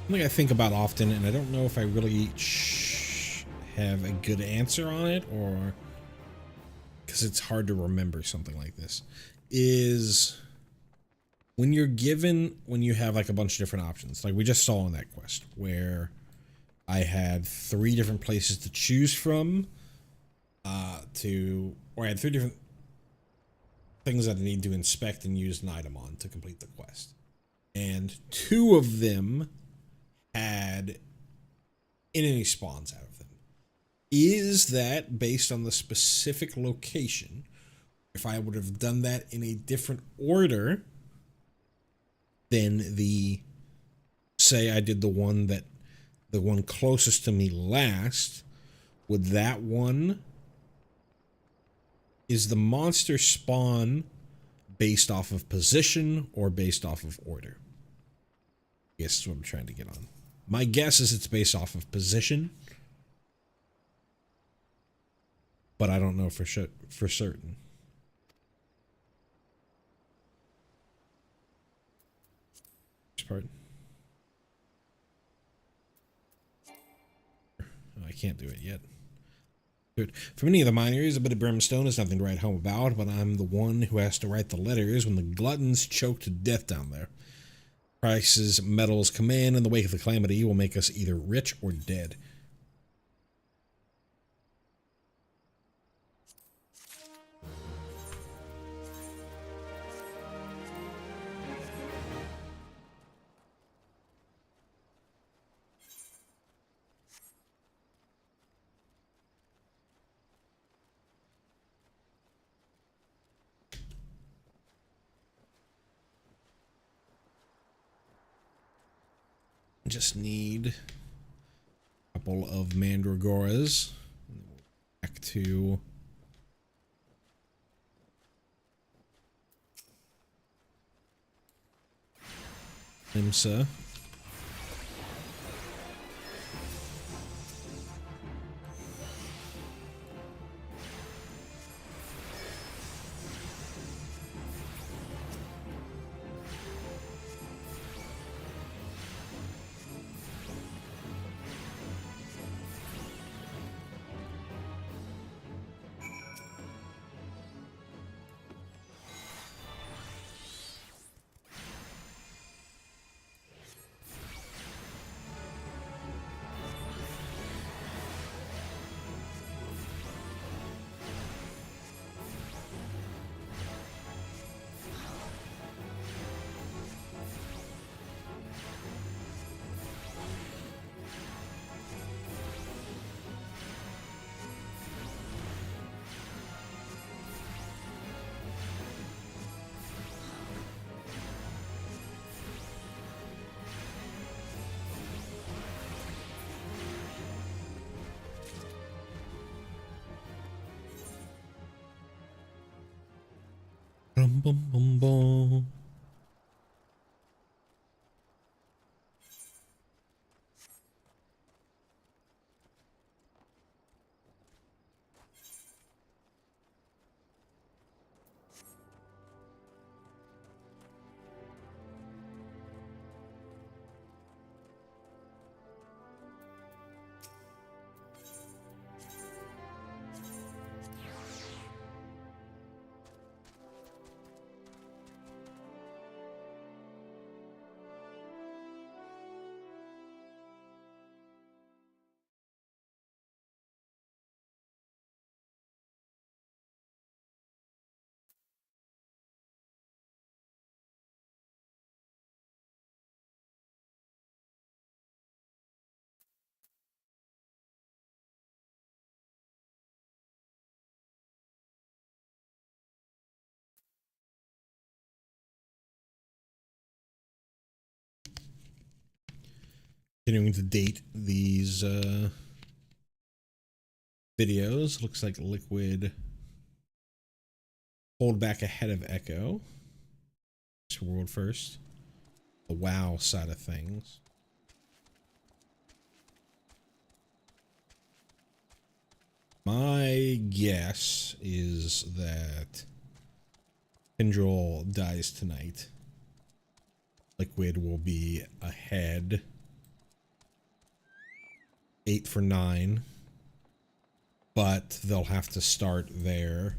Something I think about often, and I don't know if I really have a good answer on it, or because it's hard to remember something like this, is when you have like a bunch of different options, like we just saw on that quest, where I had 3 different places to choose from, I had 3 different things that I need to inspect and use an item on to complete the quest. And 2 of them had enemy spawns out of them. Is that based on the specific location? If I would have done that in a different order than say I did the one closest to me last, would that one Is the monster spawn based off of position or based off of order? I guess that's what I'm trying to get on. My guess is it's based off of position, but I don't know for certain. This part. Oh, I can't do it yet. Good. For many of the miners, a bit of brimstone is nothing to write home about, but I'm the one who has to write the letters when the gluttons choke to death down there. Prices metals come in the wake of the calamity will make us either rich or dead. Just need a couple of mandragoras. Back to IMSA. Bum, bum, bum, bum. Continuing to date these videos. Looks like Liquid hold back ahead of Echo. World first. The WoW side of things. My guess is that Tindril dies tonight. Liquid will be ahead. 8 for 9. But they'll have to start their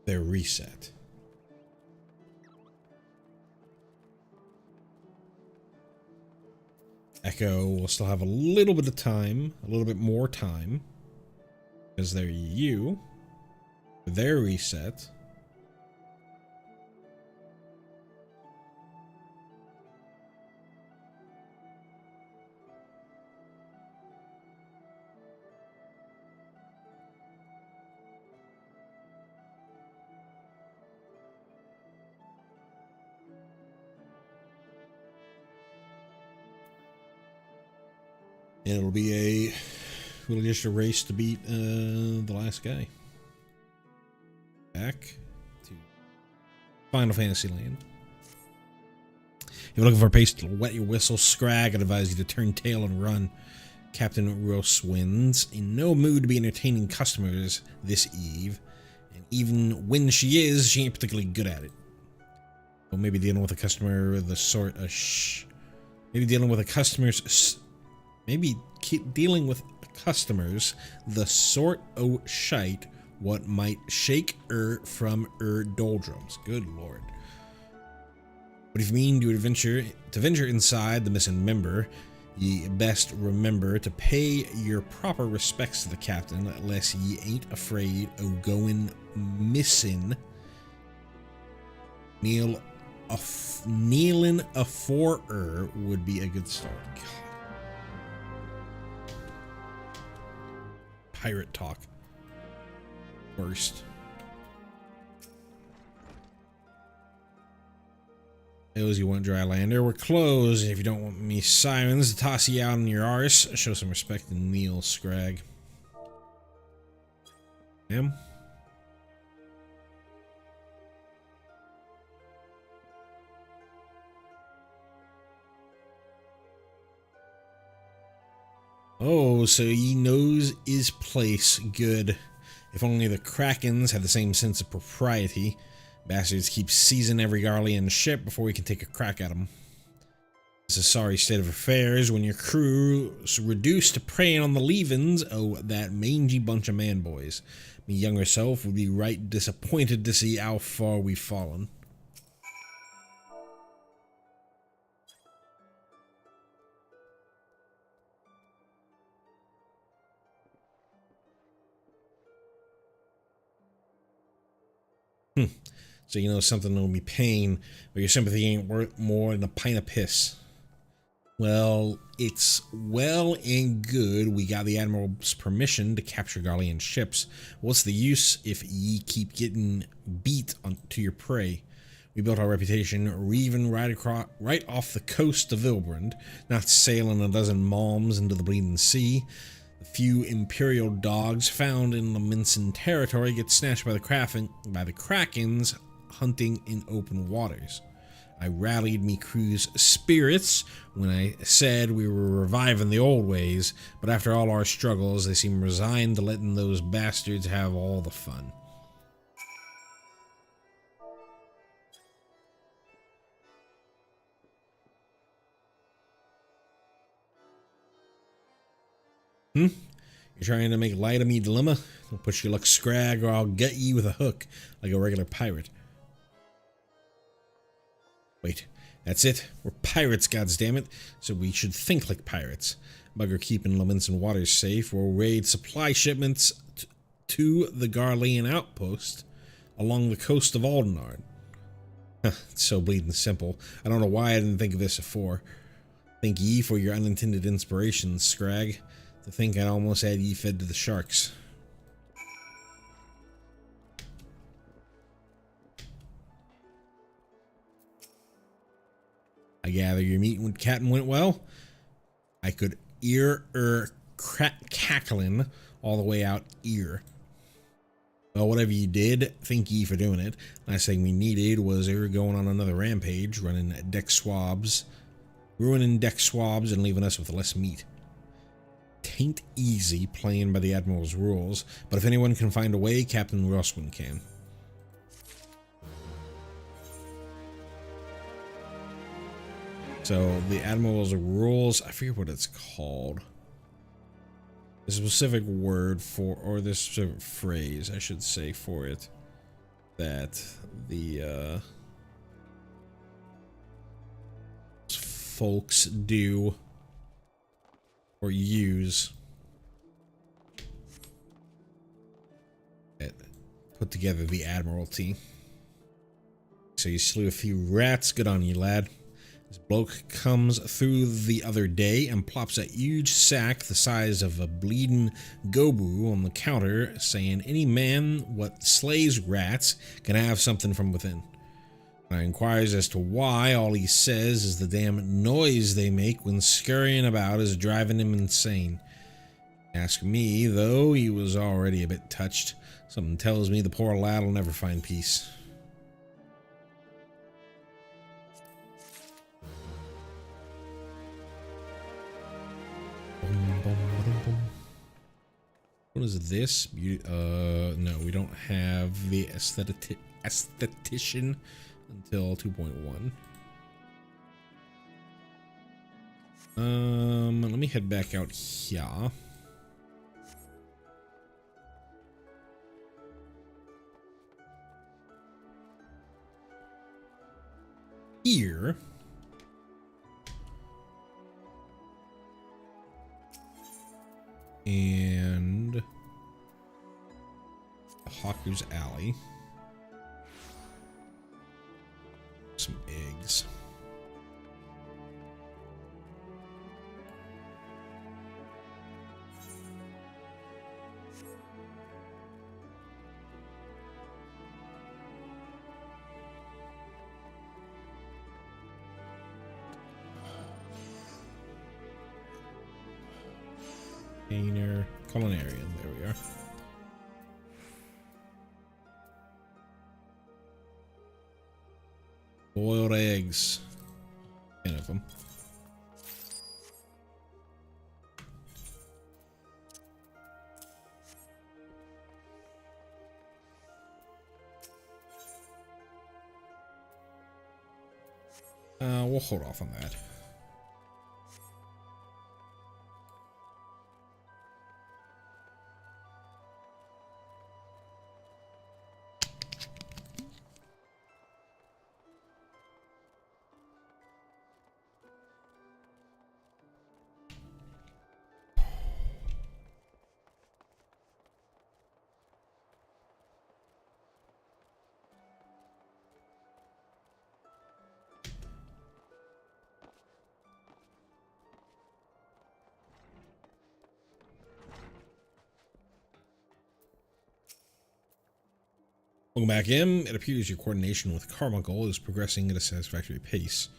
reset. Echo will still have a little bit of time, a little bit more time, because they're EU. Their reset. And it'll be a we'll just race to beat the last guy. Back to Final Fantasy Land. If you're looking for a place to wet your whistle, Scrag, I'd advise you to turn tail and run. Captain Roswin's in no mood to be entertaining customers this eve, and even when she is, she ain't particularly good at it. Well, maybe dealing with a customer the sort of maybe dealing with customers the sort o' shite what might shake from doldrums. Good lord. But if you mean to venture inside the missing member, ye best remember to pay your proper respects to the captain, lest ye ain't afraid o' going missing. Kneeling afore would be a good start. God. Pirate talk. Worst. Those you want, Drylander. We're closed. If you don't want me sirens to toss you out on your arse, show some respect to Neil Scrag. Ma'am? Oh, so ye knows his place. Good. If only the Krakens had the same sense of propriety. Bastards keep seizing every Garlean ship before we can take a crack at them. It's a sorry state of affairs when your crew's reduced to preying on the leavings of that mangy bunch of man-boys. Me younger self would be right disappointed to see how far we've fallen. So you know something will be pain, but your sympathy ain't worth more than a pint of piss. Well, it's well and good we got the Admiral's permission to capture Garlean ships. What's the use if ye keep getting beat to your prey? We built our reputation reeving right off the coast of Vilbrand, not sailing a dozen malms into the bleeding sea. The few Imperial dogs found in the Minson territory get snatched by the Krakens hunting in open waters. I rallied me crew's spirits when I said we were reviving the old ways, but after all our struggles, they seem resigned to letting those bastards have all the fun. You're trying to make light of me dilemma? Don't push your luck, Scrag, or I'll get you with a hook like a regular pirate. Wait, that's it. We're pirates, goddammit, so we should think like pirates. Bugger keeping Leminson waters safe. We'll raid supply shipments to the Garlean outpost along the coast of Aldenard. It's so bleeding simple. I don't know why I didn't think of this before. Thank ye for your unintended inspirations, Scrag. To think I'd almost had ye fed to the sharks. I gather your meeting with Captain went well? I could hear cackling all the way out ear. Well, whatever you did, thank ye for doing it. Last thing we needed was her going on another rampage, ruining deck swabs and leaving us with less meat. Tain't easy playing by the Admiral's rules, but if anyone can find a way, Captain Roswin can. So the Admiral's rules, I forget what it's called. There's a specific word for, or this specific phrase, I should say, for it, that the folks do or use. That put together the Admiralty. So you slew a few rats, good on you, lad. This bloke comes through the other day and plops a huge sack the size of a bleeding gobu on the counter, saying any man what slays rats can have something from within. When I inquires as to why, all he says is the damn noise they make when scurrying about is driving him insane. Ask me, though, he was already a bit touched. Something tells me the poor lad will never find peace. What is this? No, we don't have the aesthetician until 2.1. Let me head back out here. Here. And the Hawker's Alley. Some eggs. Culinarian, there we are. Boiled eggs. 10 of them. We'll hold off on that. Welcome back in. It appears your coordination with Carmichael is progressing at a satisfactory pace.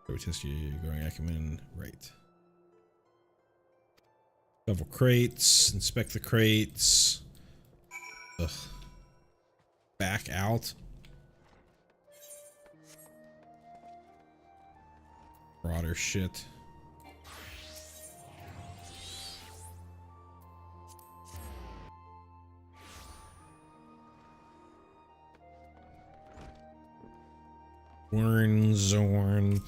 Go test your growing acumen. Right. Several crates. Inspect the crates. Ugh. Back out. Broader shit. Zorn.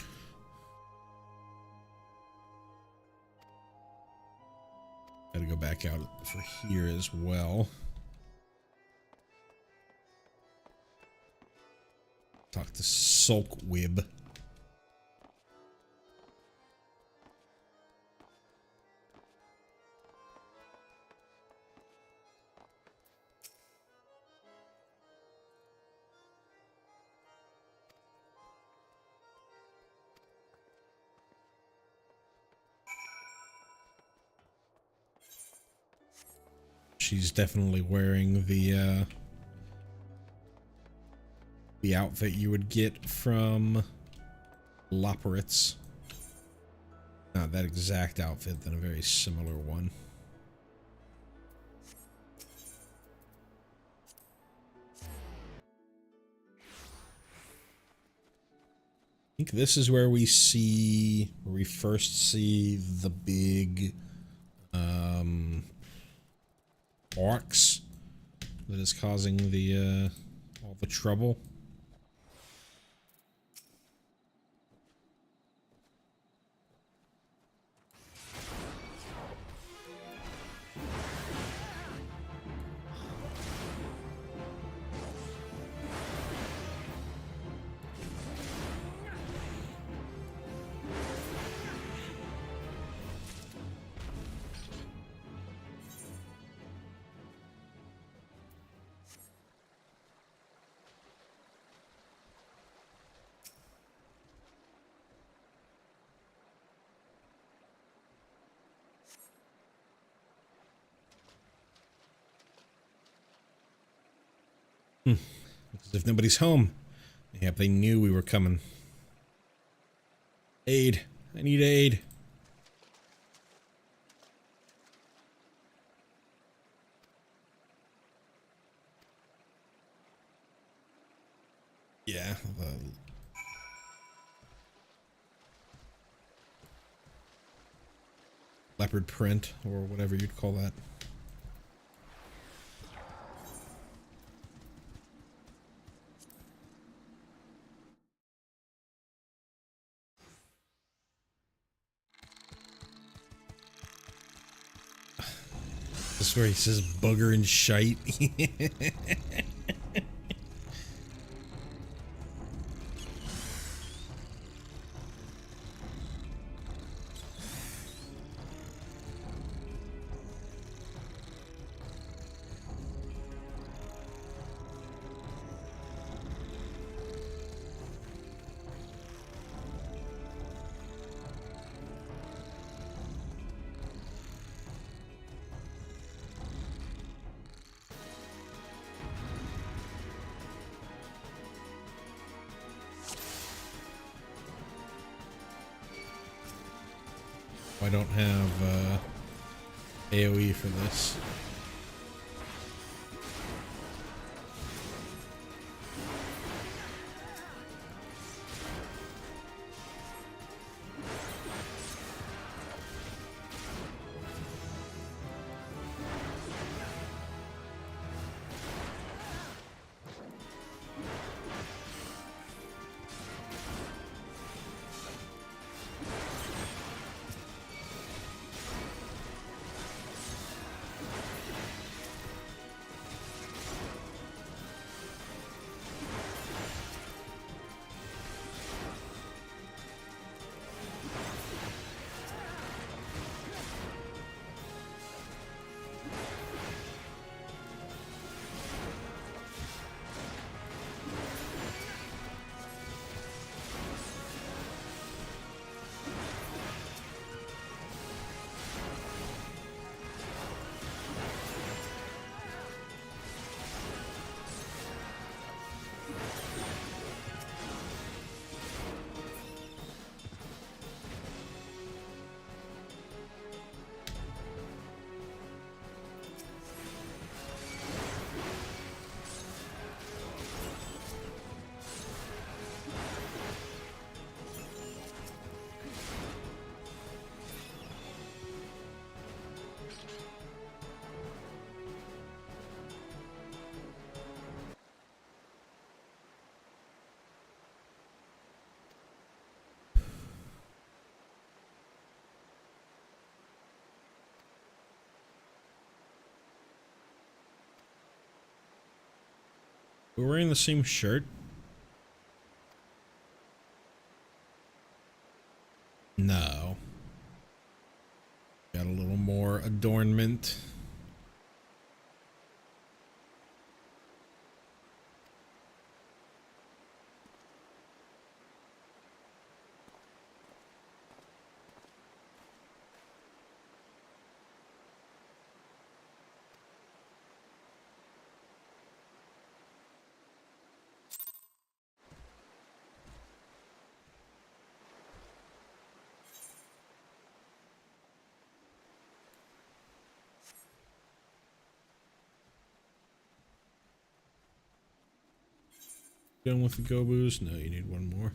Gotta go back out for here as well. Talk to Sulkwib. She's definitely wearing the outfit you would get from Loperitz. Not that exact outfit, then a very similar one. I think this is where we first see the big orcs that is causing the all the trouble. As if nobody's home. Yep, they knew we were coming. Aid. I need aid. Yeah. Leopard print or whatever you'd call that. This is where he says bugger and shite. I don't have AoE for this. We're wearing the same shirt. No. Got a little more adornment. Done with the Gobus? No, you need one more.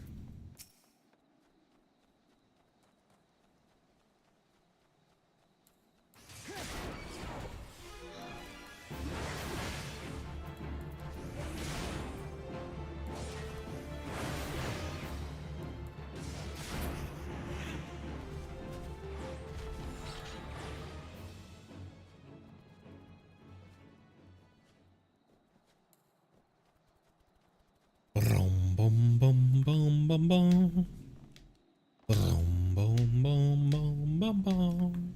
Bum bum bum bum bum bum. Bum bum bum bum bum bum.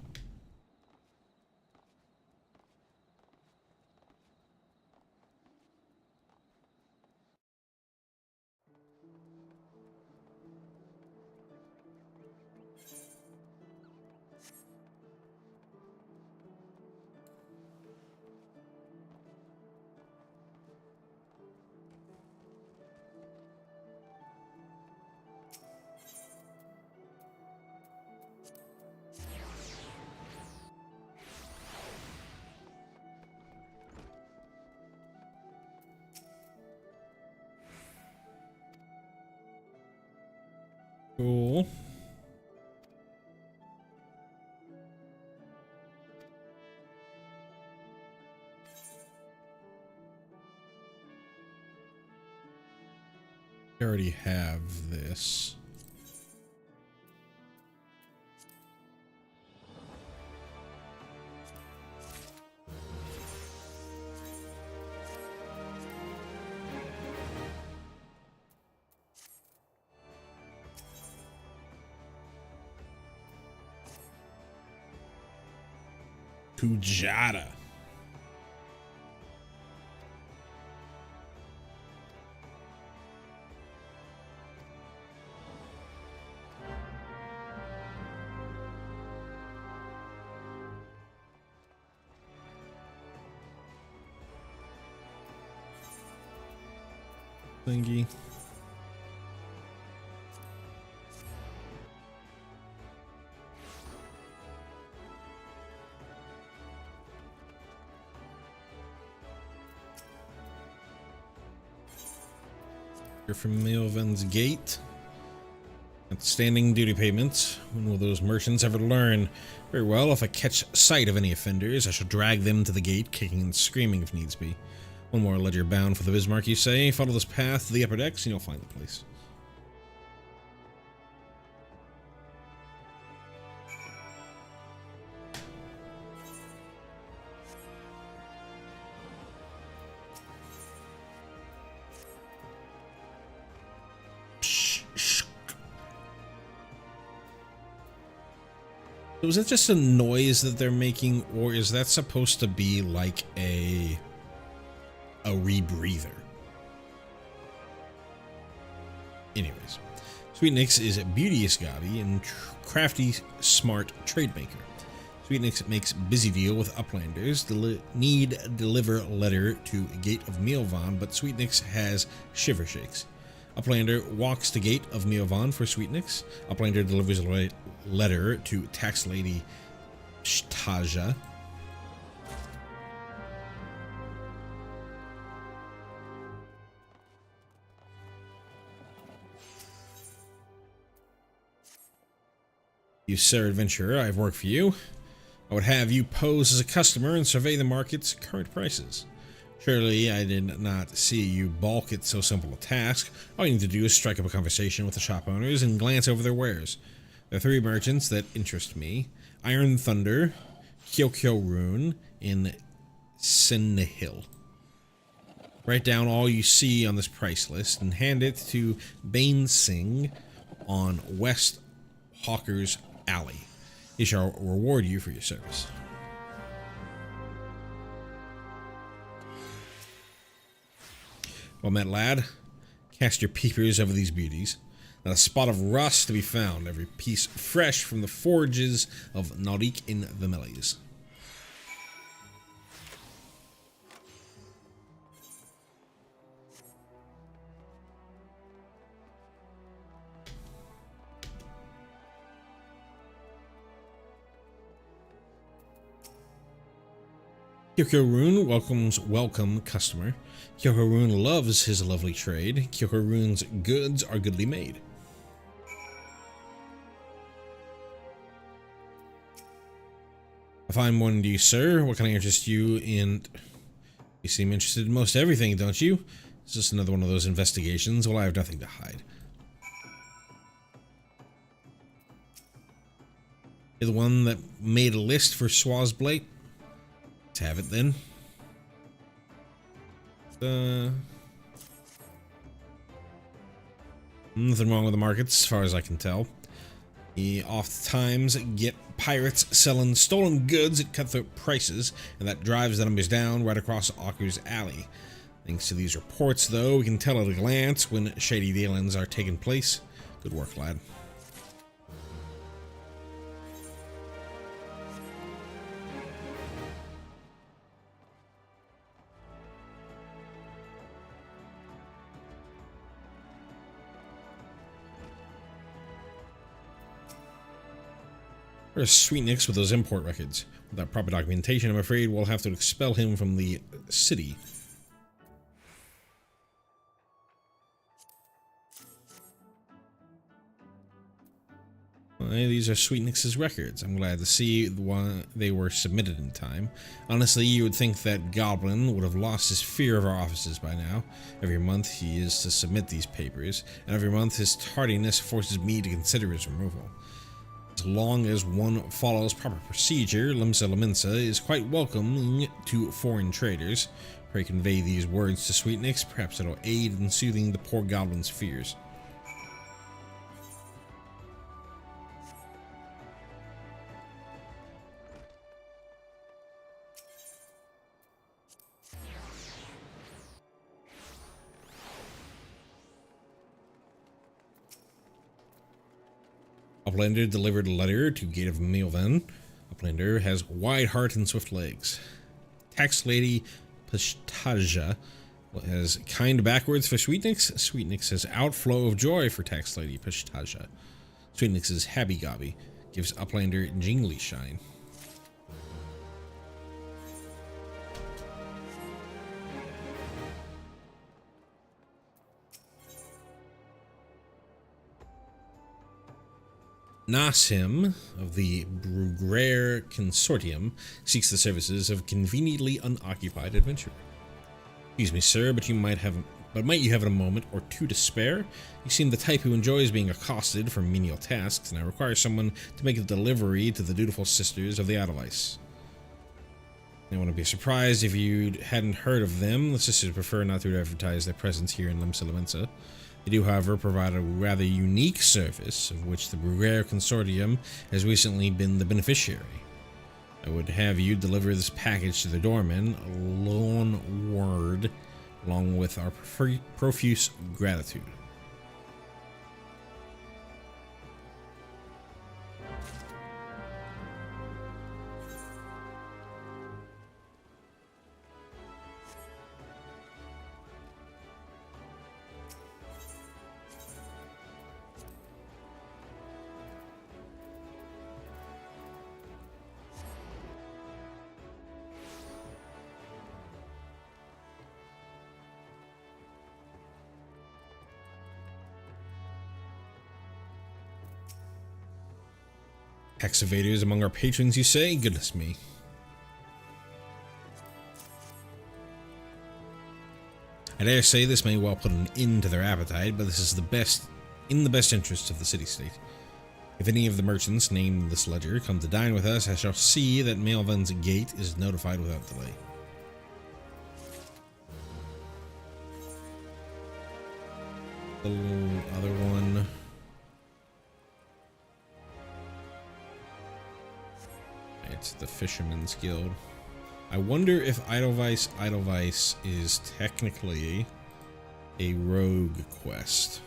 Cool. I already have this. Kujata. Thingy. You're from Milvan's Gate. Outstanding duty payments. When will those merchants ever learn? Very well, if I catch sight of any offenders, I shall drag them to the gate, kicking and screaming if needs be. One more ledger bound for the Bismarck, you say? Follow this path to the upper decks and you'll find the place. So is it just a noise that they're making, or is that supposed to be like a rebreather? Anyways, Sweet Nix is a beauteous Gabi and crafty, smart trade maker. Sweet Nix makes busy deal with uplanders. Need deliver letter to Gate of Milvan, but Sweet Nix has shiver shakes. Uplander walks to Gate of Milvan for Sweet Nix. Uplander delivers a letter to Tax Lady Shtaja. You, sir adventurer, I have work for you. I would have you pose as a customer and survey the market's current prices. Surely I did not see you balk at so simple a task. All you need to do is strike up a conversation with the shop owners and glance over their wares. There are 3 merchants that interest me: Iron Thunder, Kyokyo Rune, and Sinnihil. Write down all you see on this price list and hand it to Bane Singh on West Hawker's Alley. He shall reward you for your service. Well met, lad. Cast your peepers over these beauties. Not a spot of rust to be found, every piece fresh from the forges of Naurik in the Melees. Kyoko Rune welcomes welcome customer. Kyoko Rune loves his lovely trade. Kyoko Rune's goods are goodly made. A fine morning to you, sir. What can I interest you in? You seem interested in most everything, don't you? It's just another one of those investigations. Well, I have nothing to hide. You're the one that made a list for Swazblade? Let's have it then. Nothing wrong with the markets, as far as I can tell. You oftentimes get pirates selling stolen goods at cutthroat prices, and that drives the numbers down right across Hawker's Alley. Thanks to these reports, though, we can tell at a glance when shady dealings are taking place. Good work, lad. Where's Sweet Nix with those import records? Without proper documentation, I'm afraid we'll have to expel him from the city. These are Sweetnix's records. I'm glad to see why they were submitted in time. Honestly, you would think that Goblin would have lost his fear of our offices by now. Every month he is to submit these papers, and every month his tardiness forces me to consider his removal. As long as one follows proper procedure, Limsa Laminsa is quite welcoming to foreign traders. Pray convey these words to Sweetnix, perhaps it'll aid in soothing the poor Goblin's fears. Uplander delivered a letter to Gate of Milvan. Uplander has wide heart and swift legs. Tax Lady Pashtaja has kind backwards for Sweetnix. Sweetnix has outflow of joy for Tax Lady Pashtaja. Sweetnix's Habby Gobby gives Uplander jingly shine. Nasim of the Brugraire Consortium seeks the services of a conveniently unoccupied adventurer. Excuse me, sir, but might you have a moment or two to spare? You seem the type who enjoys being accosted for menial tasks, and I require someone to make a delivery to the dutiful sisters of the Edelweiss. I wouldn't be surprised if you hadn't heard of them. The sisters prefer not to advertise their presence here in Limsa Laminsa. They do, however, provide a rather unique service, of which the Brugraire Consortium has recently been the beneficiary. I would have you deliver this package to the doorman, loan word, along with our profuse gratitude. Tax evaders among our patrons, you say? Goodness me. I dare say this may well put an end to their appetite, but this is in the best interest of the city-state. If any of the merchants named in this ledger come to dine with us, I shall see that Malvin's gate is notified without delay. The other one. It's the Fisherman's Guild. I wonder if Edelweiss is technically a rogue quest.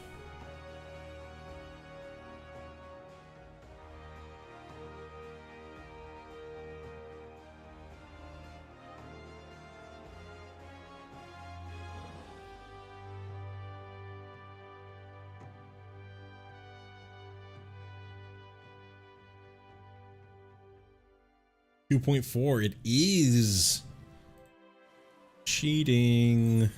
.4, it is cheating.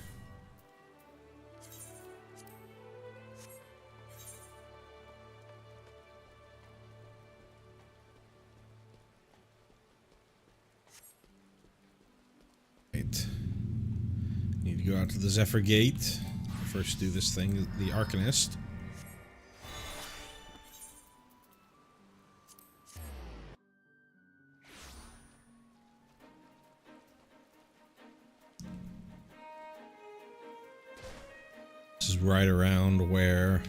Right. Need to go out to the Zephyr Gate. First do this thing, the Arcanist. Right around where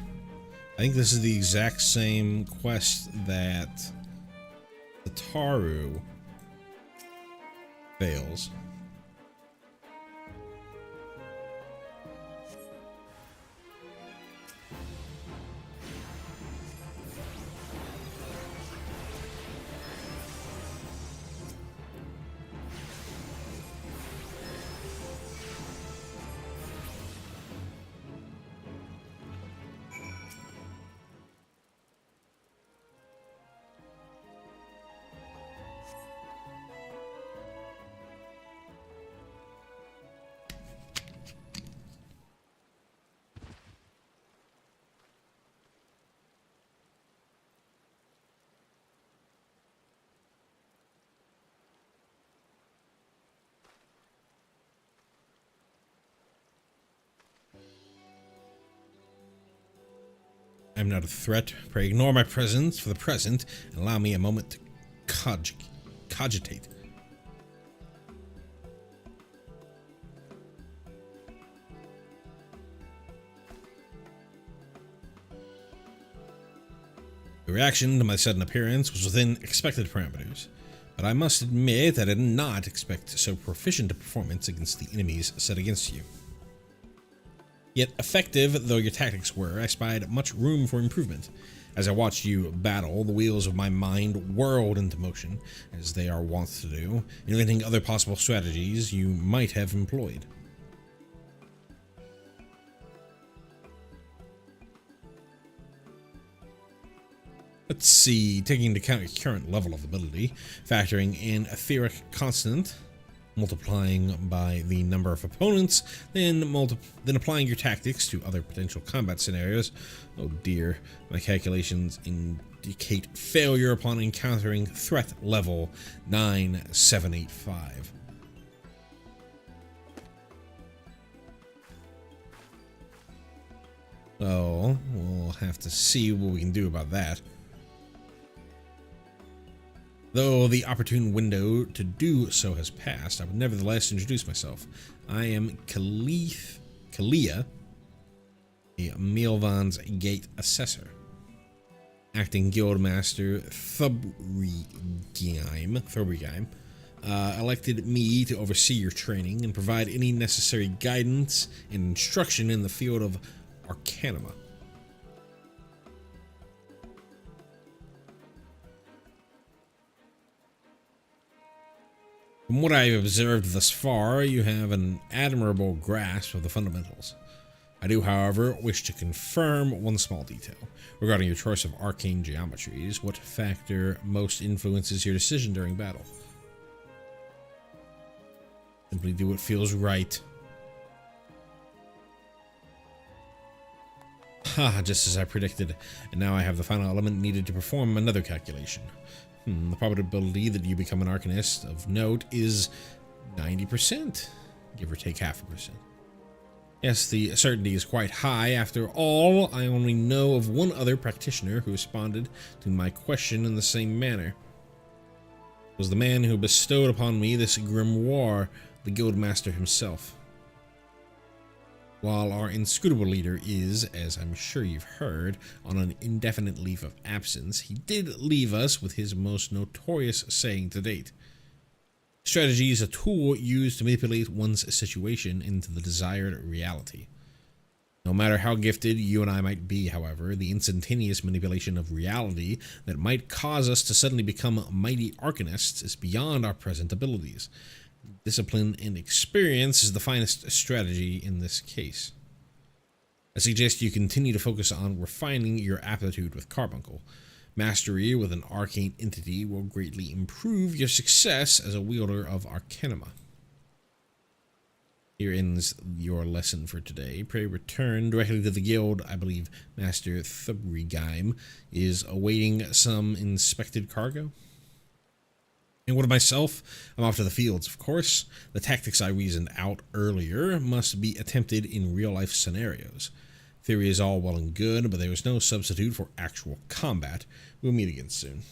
I think this is the exact same quest that the Taru fails. I'm not a threat. Pray ignore my presence for the present and allow me a moment to cogitate. The reaction to my sudden appearance was within expected parameters, but I must admit that I did not expect so proficient a performance against the enemies set against you. Yet effective though your tactics were, I spied much room for improvement. As I watched you battle, the wheels of my mind whirled into motion, as they are wont to do, inventing other possible strategies you might have employed. Let's see, taking into account your current level of ability, factoring in a etheric constant, multiplying by the number of opponents, then applying your tactics to other potential combat scenarios. Oh dear, my calculations indicate failure upon encountering threat level 9785. So, we'll have to see what we can do about that. Though the opportune window to do so has passed, I would nevertheless introduce myself. I am Kalia, a Milvan's Gate Assessor. Acting Guildmaster Thurbrigheim elected me to oversee your training and provide any necessary guidance and instruction in the field of Arcanima. From what I have observed thus far, you have an admirable grasp of the fundamentals. I do, however, wish to confirm one small detail. Regarding your choice of arcane geometries, what factor most influences your decision during battle? Simply do what feels right. Ha, just as I predicted, and now I have the final element needed to perform another calculation. The probability that you become an Arcanist of note is 90%, give or take half a percent. Yes, the certainty is quite high. After all, I only know of one other practitioner who responded to my question in the same manner. It was the man who bestowed upon me this grimoire, the Guildmaster himself. While our inscrutable leader is, as I'm sure you've heard, on an indefinite leave of absence, he did leave us with his most notorious saying to date. Strategy is a tool used to manipulate one's situation into the desired reality. No matter how gifted you and I might be, however, the instantaneous manipulation of reality that might cause us to suddenly become mighty Arcanists is beyond our present abilities. Discipline and experience is the finest strategy in this case. I suggest you continue to focus on refining your aptitude with Carbuncle. Mastery with an arcane entity will greatly improve your success as a wielder of Arcanima. Here ends your lesson for today. Pray return directly to the guild. I believe Master Thurbrigheim is awaiting some inspected cargo. And what of myself? I'm off to the fields, of course. The tactics I reasoned out earlier must be attempted in real-life scenarios. Theory is all well and good, but there is no substitute for actual combat. We'll meet again soon.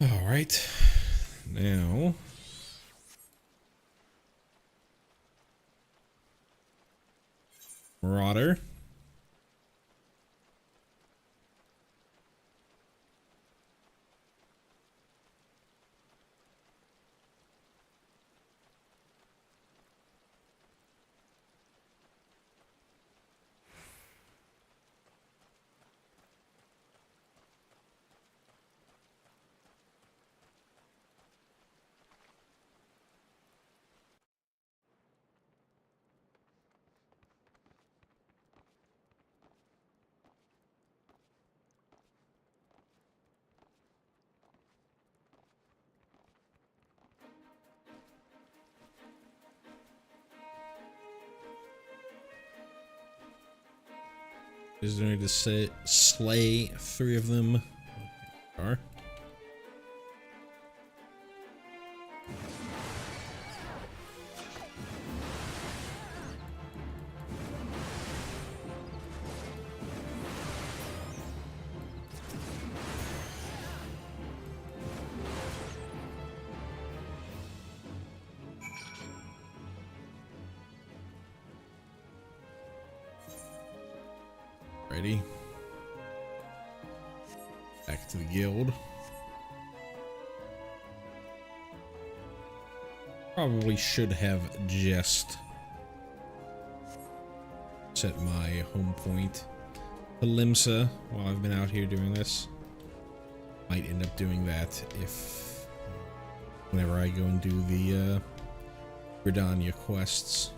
All right. Now, Marauder. Is there need to slay 3 of them? Are. Ready? Back to the guild. Probably should have just set my home point to Limsa while I've been out here doing this. Might end up doing that if whenever I go and do the Gridania quests.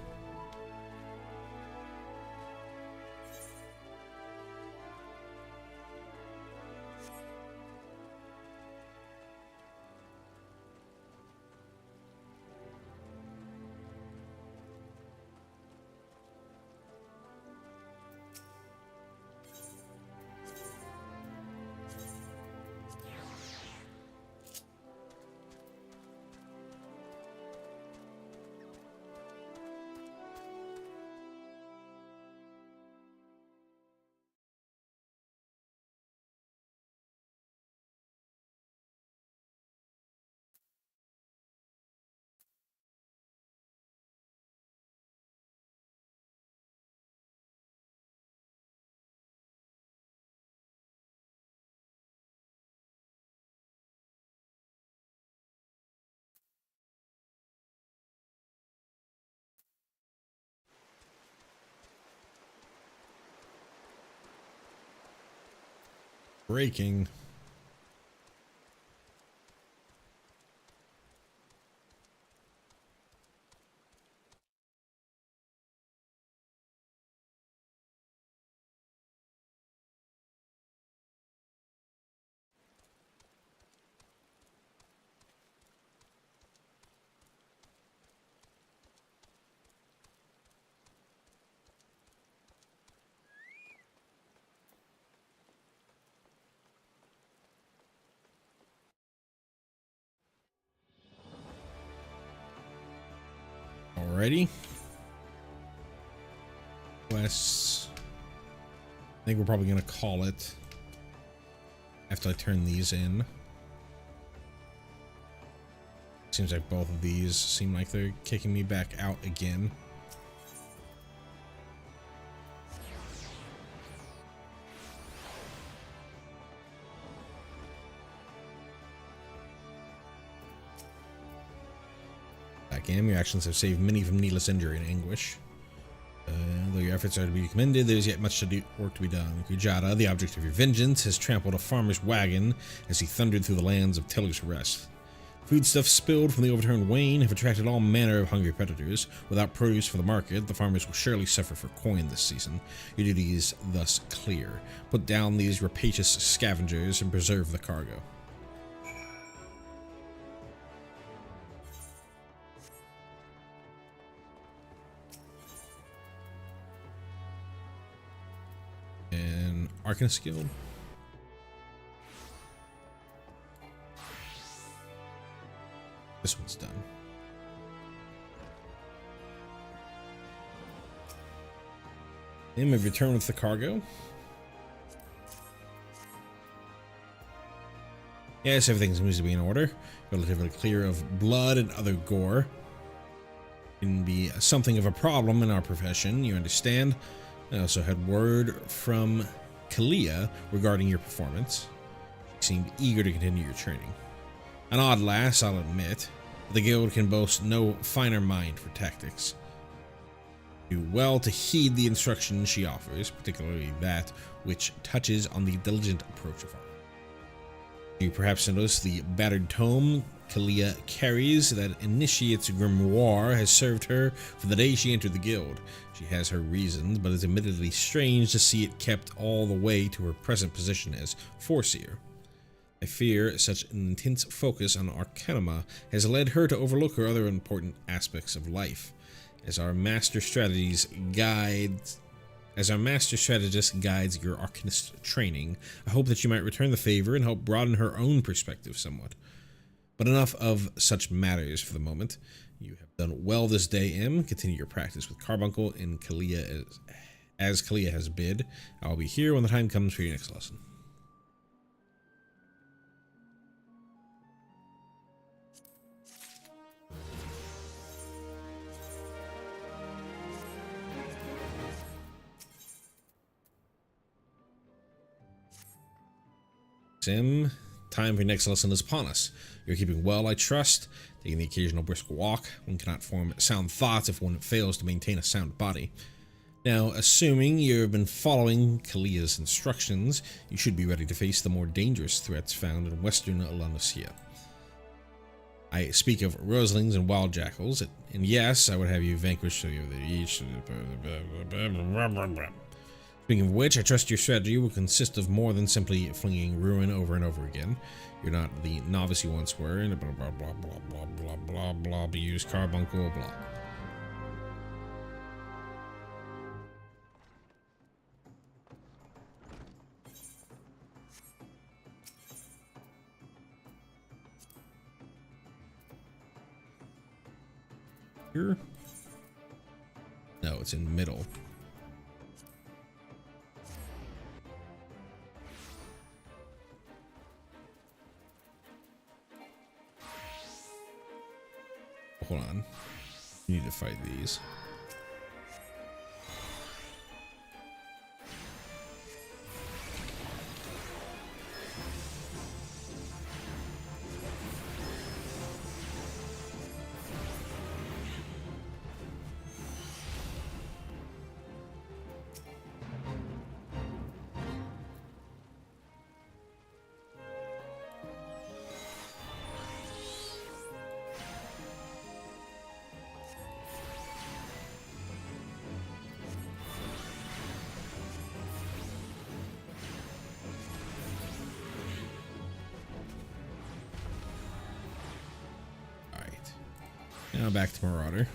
Breaking. Alrighty. Quests. I think we're probably gonna call it after I turn these in. Seems like both of these seem like they're kicking me back out again. Your actions have saved many from needless injury and anguish. Though your efforts are to be commended, there is yet much work to be done. Kujata, the object of your vengeance, has trampled a farmer's wagon as he thundered through the lands of Tiller's Rest. Foodstuffs spilled from the overturned wain have attracted all manner of hungry predators. Without produce for the market, the farmers will surely suffer for coin this season. Your duty is thus clear. Put down these rapacious scavengers and preserve the cargo. Arcanist Guild. This one's done. Then we've returned with the cargo. Yes, everything seems to be in order. Relatively clear of blood and other gore. Can be something of a problem in our profession, you understand. I also had word from Kalia regarding your performance. She seemed eager to continue your training. An odd lass, I'll admit, but the guild can boast no finer mind for tactics. Do well to heed the instructions she offers, particularly that which touches on the diligent approach of art. You perhaps notice the battered tome Kalia carries. That initiate's grimoire has served her for the day she entered the guild. She has her reasons, but it's admittedly strange to see it kept all the way to her present position as Foreseer. I fear such an intense focus on Arcanima has led her to overlook her other important aspects of life. As our master strategies guides As our master strategist guides your arcanist training, I hope that you might return the favor and help broaden her own perspective somewhat. But enough of such matters for the moment. You have done well this day, M. Continue your practice with Carbuncle and Kalia as Kalia has bid. I'll be here when the time comes for your next lesson. Sim, time for your next lesson is upon us. You're keeping well, I trust, taking the occasional brisk walk. One cannot form sound thoughts if one fails to maintain a sound body. Now, assuming you have been following Kalia's instructions, you should be ready to face the more dangerous threats found in western Alanusia. I speak of roselings and wild jackals, and yes, I would have you vanquish each. Speaking of which, I trust your strategy will consist of more than simply flinging ruin over and over again. You're not the novice you once were, and blah blah blah blah blah blah blah blah. Be used carbuncle blah. Here? No, it's in middle. Hold on. You need to fight these. Now back to Marauder.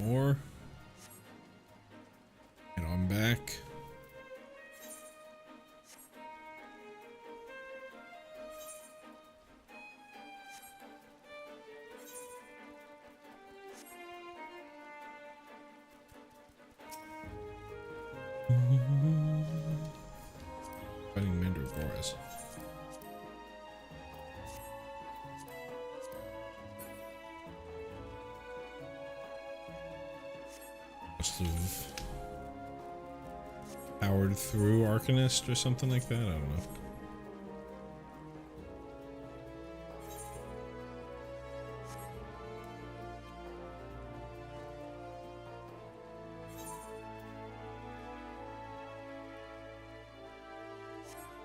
More. And I'm back. Fighting Mandragoras. Must have Powered through Arcanist or something like that. I don't know.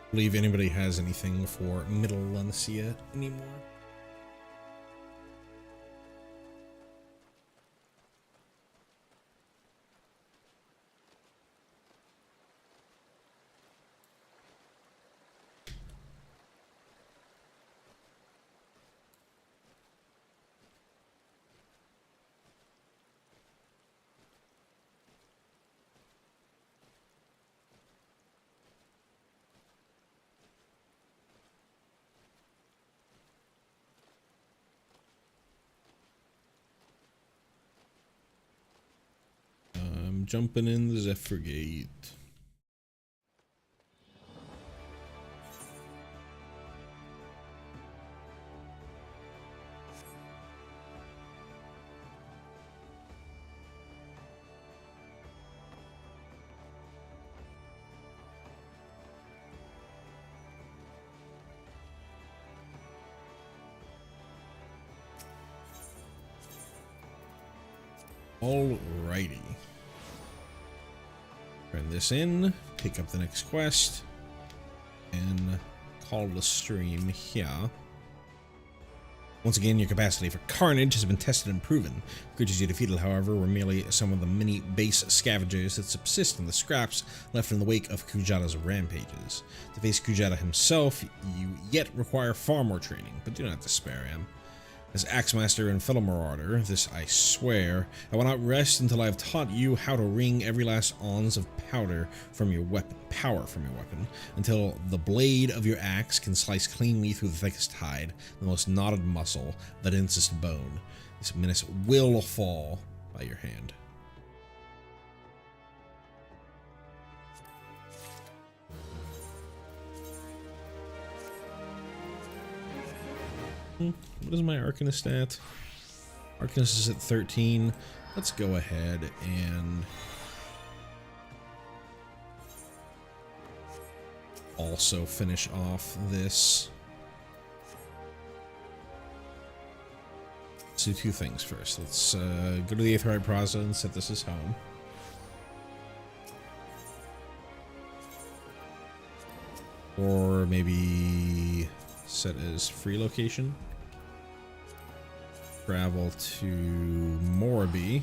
Believe anybody has anything for Middle Lancia anymore. Jumping in the Zephyr Gate. Alrighty. Turn this in, pick up the next quest, and call the stream here. Once again, your capacity for carnage has been tested and proven. Creatures you defeated, however, were merely some of the many base scavengers that subsist in the scraps left in the wake of Kujata's rampages. To face Kujata himself, you yet require far more training, but do not despair him. As Axemaster and fellow marauder, this I swear, I will not rest until I have taught you how to wring every last ounce of power from your weapon, until the blade of your axe can slice cleanly through the thickest hide, the most knotted muscle, the densest bone. This menace will fall by your hand. What is my Arcanist at? Arcanist is at 13. Let's go ahead and also finish off this. Let's do two things first. Let's go to the Aetheryte Plaza and set this as home. Or maybe set as free location. Travel to Morbi.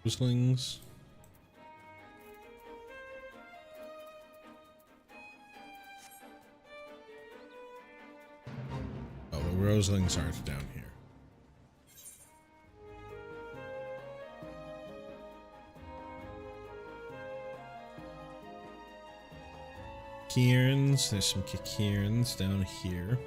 Roselings. Oh, the Roselings aren't down here. Kierans, there's some Kikirans down here.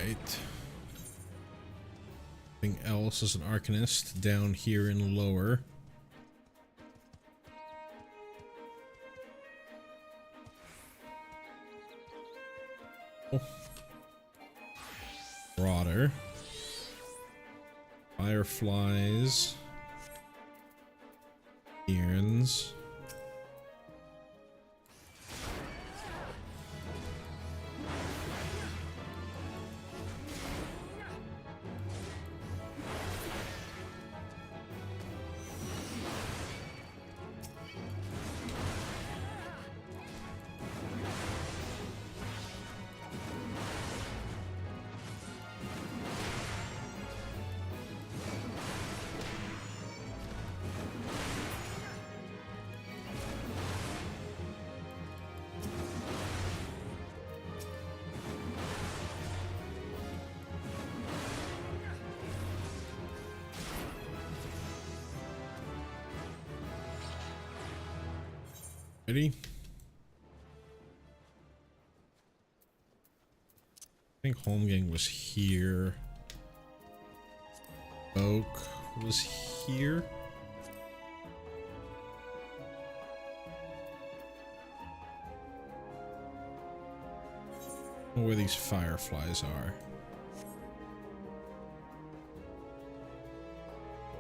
Alright. Anything else as an Arcanist down here in lower? Oh. Broader. Fireflies. Irons. Ready? I think Holmgang was here. Oak was here. I don't know where these fireflies are.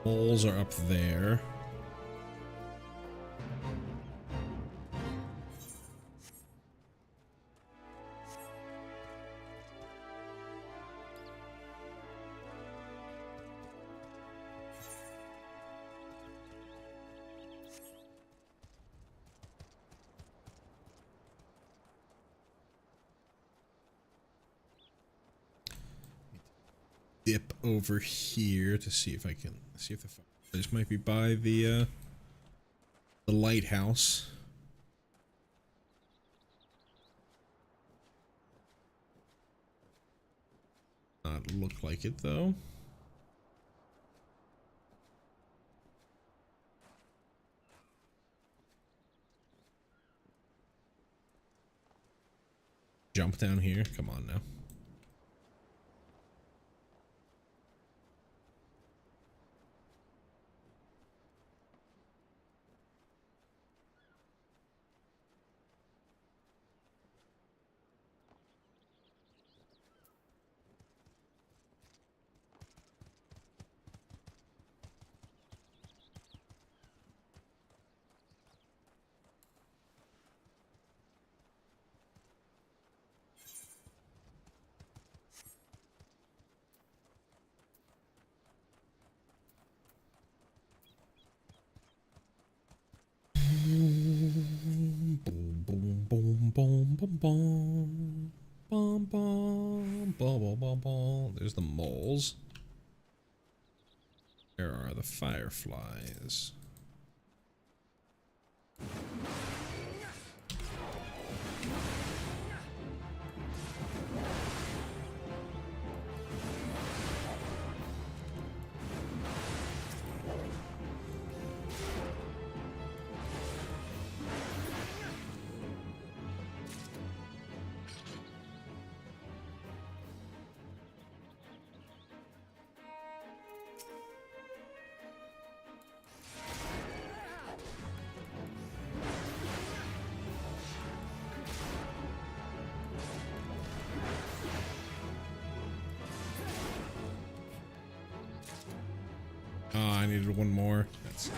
Moles are up there. Dip over here to see if I can see if the fireflies might be by the lighthouse. Not look like it though. Jump down here. Come on now. Boom, boom, boom, boom, boom, boom, boom, boom, boom, boom, boom. There's the moles. There are the fireflies. I needed one more. That's...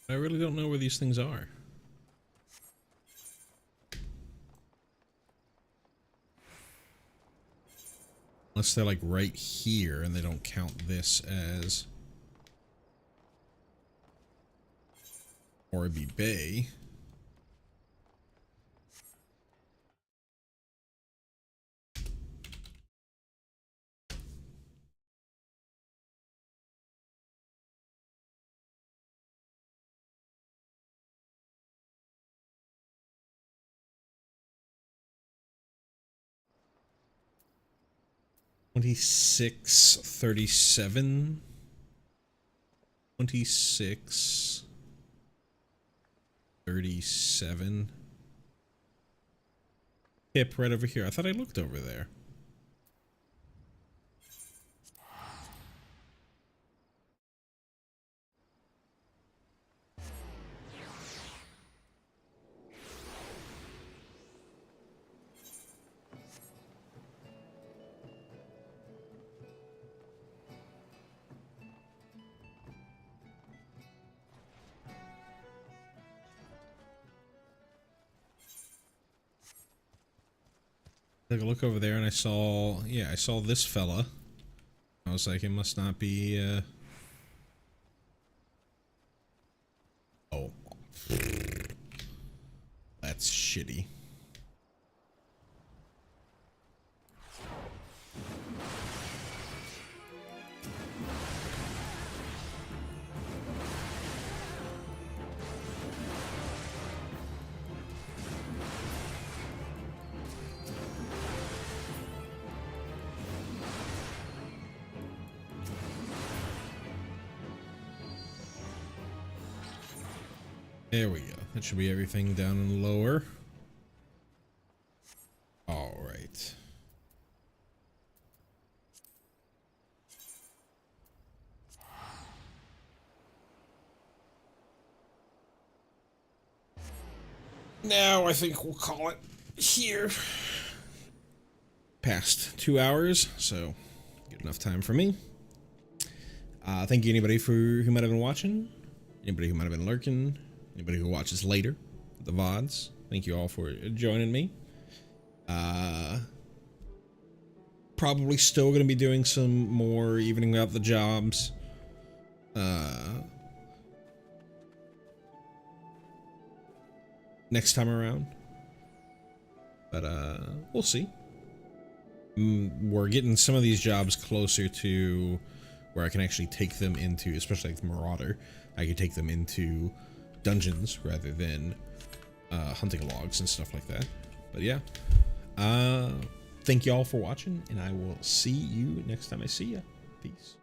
I really don't know where these things are. Unless they're like right here and they don't count this as Orby Bay. 2637. 2637. Hip right over here. I thought I looked over there. Took a look over there and I saw, yeah, I saw this fella. I was like, it must not be, oh. That's shitty. There we go. That should be everything down and lower. All right. Now I think we'll call it here. Past 2 hours, so good enough time for me. Thank you anybody who might have been watching, anybody who might have been lurking, anybody who watches later, the VODs. Thank you all for joining me. Probably still going to be doing some more evening out the jobs. Next time around. But we'll see. We're getting some of these jobs closer to where I can actually take them into, especially like the Marauder, I can take them into dungeons rather than hunting logs and stuff like that. But yeah, thank you all for watching, and I will see you next time I see ya. Peace.